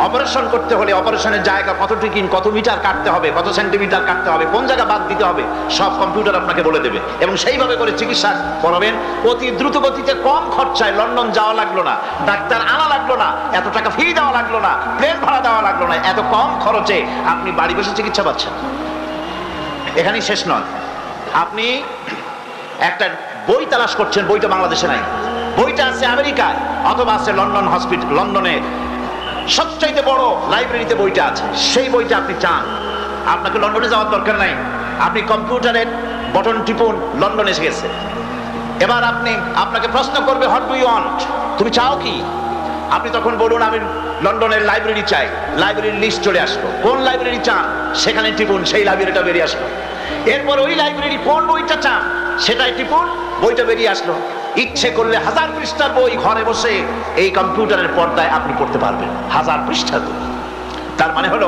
অপারেশন করতে হলে অপারেশনের জায়গা কতটুকু, কত মিটার কাটতে হবে, কত সেন্টিমিটার কাটতে হবে, কোন জায়গা বাদ দিতে হবে, সব কম্পিউটার আপনাকে বলে দেবে এবং সেইভাবে করে চিকিৎসা করাবেন। অতি দ্রুত গতিতে কম খরচায় লন্ডন যাওয়া লাগলো না, ডাক্তার আনা লাগলো না, এত টাকা ফি দেওয়া লাগলো না, প্লেন ভাড়া দেওয়া লাগলো না, এত কম খরচে আপনি বাড়ি বসে চিকিৎসা পাচ্ছেন। এখানেই শেষ নয়, আপনি একটা বই তালাশ করছেন, বইটা বাংলাদেশে নাই, বইটা আছে আমেরিকায় অথবা আছে লন্ডন হসপিটাল, লন্ডনে সবচাইতে বড় লাইব্রেরিতে বইটা আছে, সেই বইটা আপনি চান, আপনাকে লন্ডনে যাওয়ার দরকার নাই, আপনি কম্পিউটারের বটন টিপুন, লন্ডনে এসে গেছে। এবার আপনাকে প্রশ্ন করবে হোয়াট ডু ইউ ওয়ান্ট, তুমি চাও কি? আপনি তখন বলুন আমি লন্ডনের লাইব্রেরি চাই, লাইব্রেরির লিস্ট চলে আসলো, কোন লাইব্রেরি চান সেখানে টিপুন, সেই লাইব্রেরিটা বেরিয়ে আসলো। এরপর ওই লাইব্রেরি কোন বইটা চান সেটাই টিপুন, বইটা বেরিয়ে আসলো। ইচ্ছে করলে 1000 পৃষ্ঠার বই ঘরে বসে এই কম্পিউটারের পর্দায় আপনি পড়তে পারবেন, 1000 পৃষ্ঠার বই। তার মানে হলো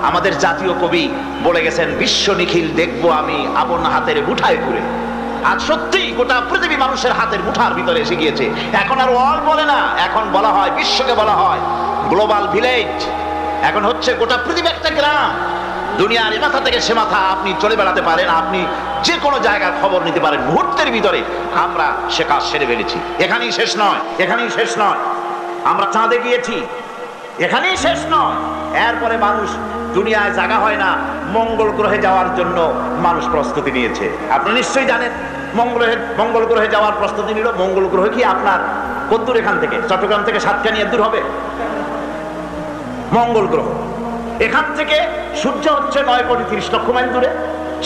আমাদের জাতীয় কবি বলে গেছেন, বিশ্ব নিখিল দেখবো আমি আপন হাতের মুঠায় পুরে। আজ সত্যি গোটা পৃথিবী মানুষের হাতের মুঠার ভিতরে এসে গিয়েছে। এখন আর ওয়ার্ল্ড বলে না, এখন বলা হয়, বিশ্বকে বলা হয় গ্লোবাল ভিলেজ। এখন হচ্ছে গোটা পৃথিবী একটা গ্রাম, দুনিয়ার এ মাথা থেকে সে মাথা আপনি চলে বেড়াতে পারেন, আপনি যে কোনো জায়গার খবর নিতে পারেন মুহূর্তের ভিতরে। আমরা সে কাজ সেরে ফেলেছি। এখানেই শেষ নয়, এখানেই শেষ নয়, আমরা চাঁদে গিয়েছি, এখানেই শেষ নয়। এরপরে মানুষ, দুনিয়ায় জায়গা হয় না, মঙ্গল গ্রহে যাওয়ার জন্য মানুষ প্রস্তুতি নিয়েছে। আপনি নিশ্চয়ই জানেন মঙ্গল গ্রহে যাওয়ার প্রস্তুতি নিল। মঙ্গল গ্রহ কি আপনার কতদূর এখান থেকে? চট্টগ্রাম থেকে সাতকানিয়া দূর হবে মঙ্গল গ্রহ। এখান থেকে সূর্য হচ্ছে 9,30,00,000 মাইল দূরে,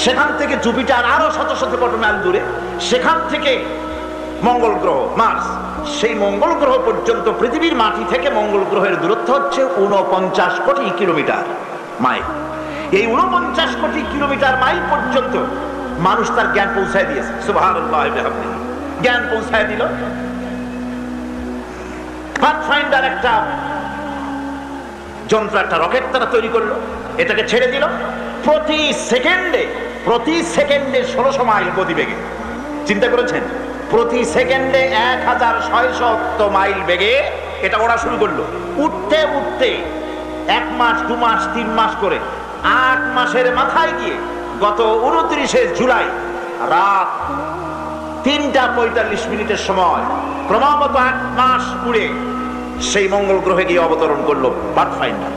সেখান থেকে জুপিটার আরো শত শত কোটি মাইল দূরে, সেখান থেকে মঙ্গল গ্রহ মার্স, সেই মঙ্গল গ্রহ পর্যন্ত পৃথিবীর মাটি থেকে মঙ্গল গ্রহের দূরত্ব হচ্ছে 49 কোটি কিলোমিটার মাইল। এই 49 কোটি কিলোমিটার মাইল পর্যন্ত মানুষ তার জ্ঞান পৌঁছায় দিয়েছে। সুবহানাল্লাহ, জ্ঞান পৌঁছায় দিল। পাথফাইন্ডার একটা যন্ত্র, একটা রকেট তারা তৈরি করলো, এটাকে ছেড়ে দিল প্রতি সেকেন্ডে 1600 মাইল গতিবেগে। চিন্তা করেছেন? প্রতি সেকেন্ডে 1600 মাইল বেগে এটা ওরা শুরু করলো। উঠতে উঠতে 1 মাস 2 মাস 3 মাস করে 8 মাসের মাথায় গিয়ে গত 29শে জুলাই রাত 3:45 সময় ক্রমাগত 8 মাস উড়ে সেই মঙ্গল গ্রহে গিয়ে অবতরণ করলো পাথফাইন্ডার।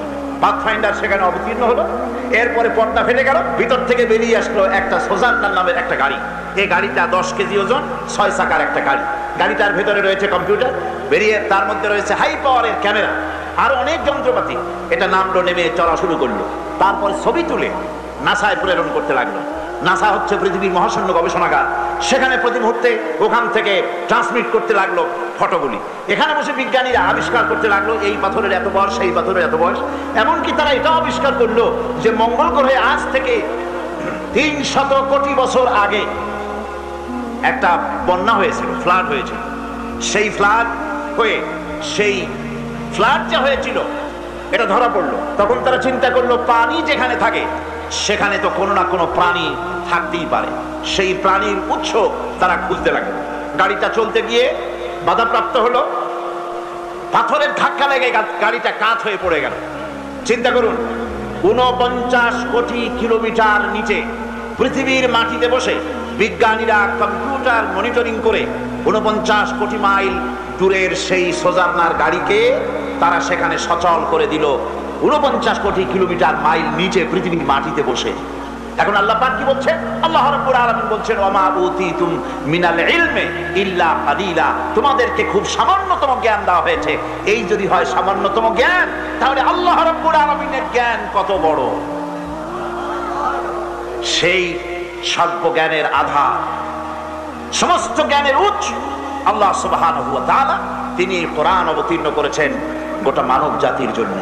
সেখানে অবতীর্ণ হলো। এরপরে পর্দা ফেটে গেল, ভিতর থেকে বেরিয়ে আসলো একটা সোজারনার নামের একটা গাড়ি। এই গাড়িটা 10 কেজি ওজন, 6 চাকার একটা গাড়ি। গাড়িটার ভেতরে রয়েছে কম্পিউটার, বেরিয়ে তার মধ্যে রয়েছে হাই পাওয়ারের ক্যামেরা, আরো অনেক যন্ত্রপাতি। এটা নামলো, নেমে চলা শুরু করলো। তারপর ছবি তুলে নাসায় প্রেরণ করতে লাগলো। নাসা হচ্ছে পৃথিবীর মহাশূন্য গবেষণাগার, সেখানে প্রতি মুহূর্তে ওখান থেকে ট্রান্সমিট করতে লাগলো ফটোগুলি। এখানে বসে বিজ্ঞানীরা আবিষ্কার করতে লাগলো এই পাথরের এত বয়স, সেই পাথরের এত বয়স। এমনকি তারা এটাও আবিষ্কার করলো যে মঙ্গল গ্রহে আজ থেকে 300 কোটি বছর আগে একটা বন্যা হয়েছিল, ফ্লাড হয়েছিল। সেই ফ্লাড যা হয়েছিল এটা ধরা পড়লো। তখন তারা চিন্তা করলো পানি যেখানে থাকে সেখানে তো কোনো না কোনো প্রাণী থাকতেই পারে। সেই প্রাণীর উৎস তারা খুঁজতে লাগলো। গাড়িটা চলতে গিয়ে বাধাপ্রাপ্ত হলো, পাথরের ধাক্কা লেগে গাড়িটা কাত হয়ে পড়ে গেল। চিন্তা করুন, 49 কোটি কিলোমিটার নিচে পৃথিবীর মাটিতে বসে বিজ্ঞানীরা কম্পিউটার মনিটরিং করে 49 কোটি মাইল দূরের সেই সোজারনার গাড়িকে তারা সেখানে সচল করে দিল 49 কোটি কিলোমিটার মাইল নিচে পৃথিবীর মাটিতে বসে। এখন আল্লাহ পাক কি বলছেন? আল্লাহ রাব্বুল আলামিন বলছেন ওমা উতিতুম মিনাল ইলমি ইল্লা কালিলা, তোমাদেরকে খুব সামান্যতম জ্ঞান দেওয়া হয়েছে। এই যদি হয় সামান্যতম জ্ঞান, তাহলে আল্লাহ রাব্বুল আলামিনের জ্ঞান কত বড়! সেই সর্বজ্ঞানের আধার, সমস্ত জ্ঞানের উৎস আল্লাহ সুবহানাহু ওয়া তাআলা, তিনি কোরআন অবতীর্ণ করেছেন গোটা মানব জাতির জন্য।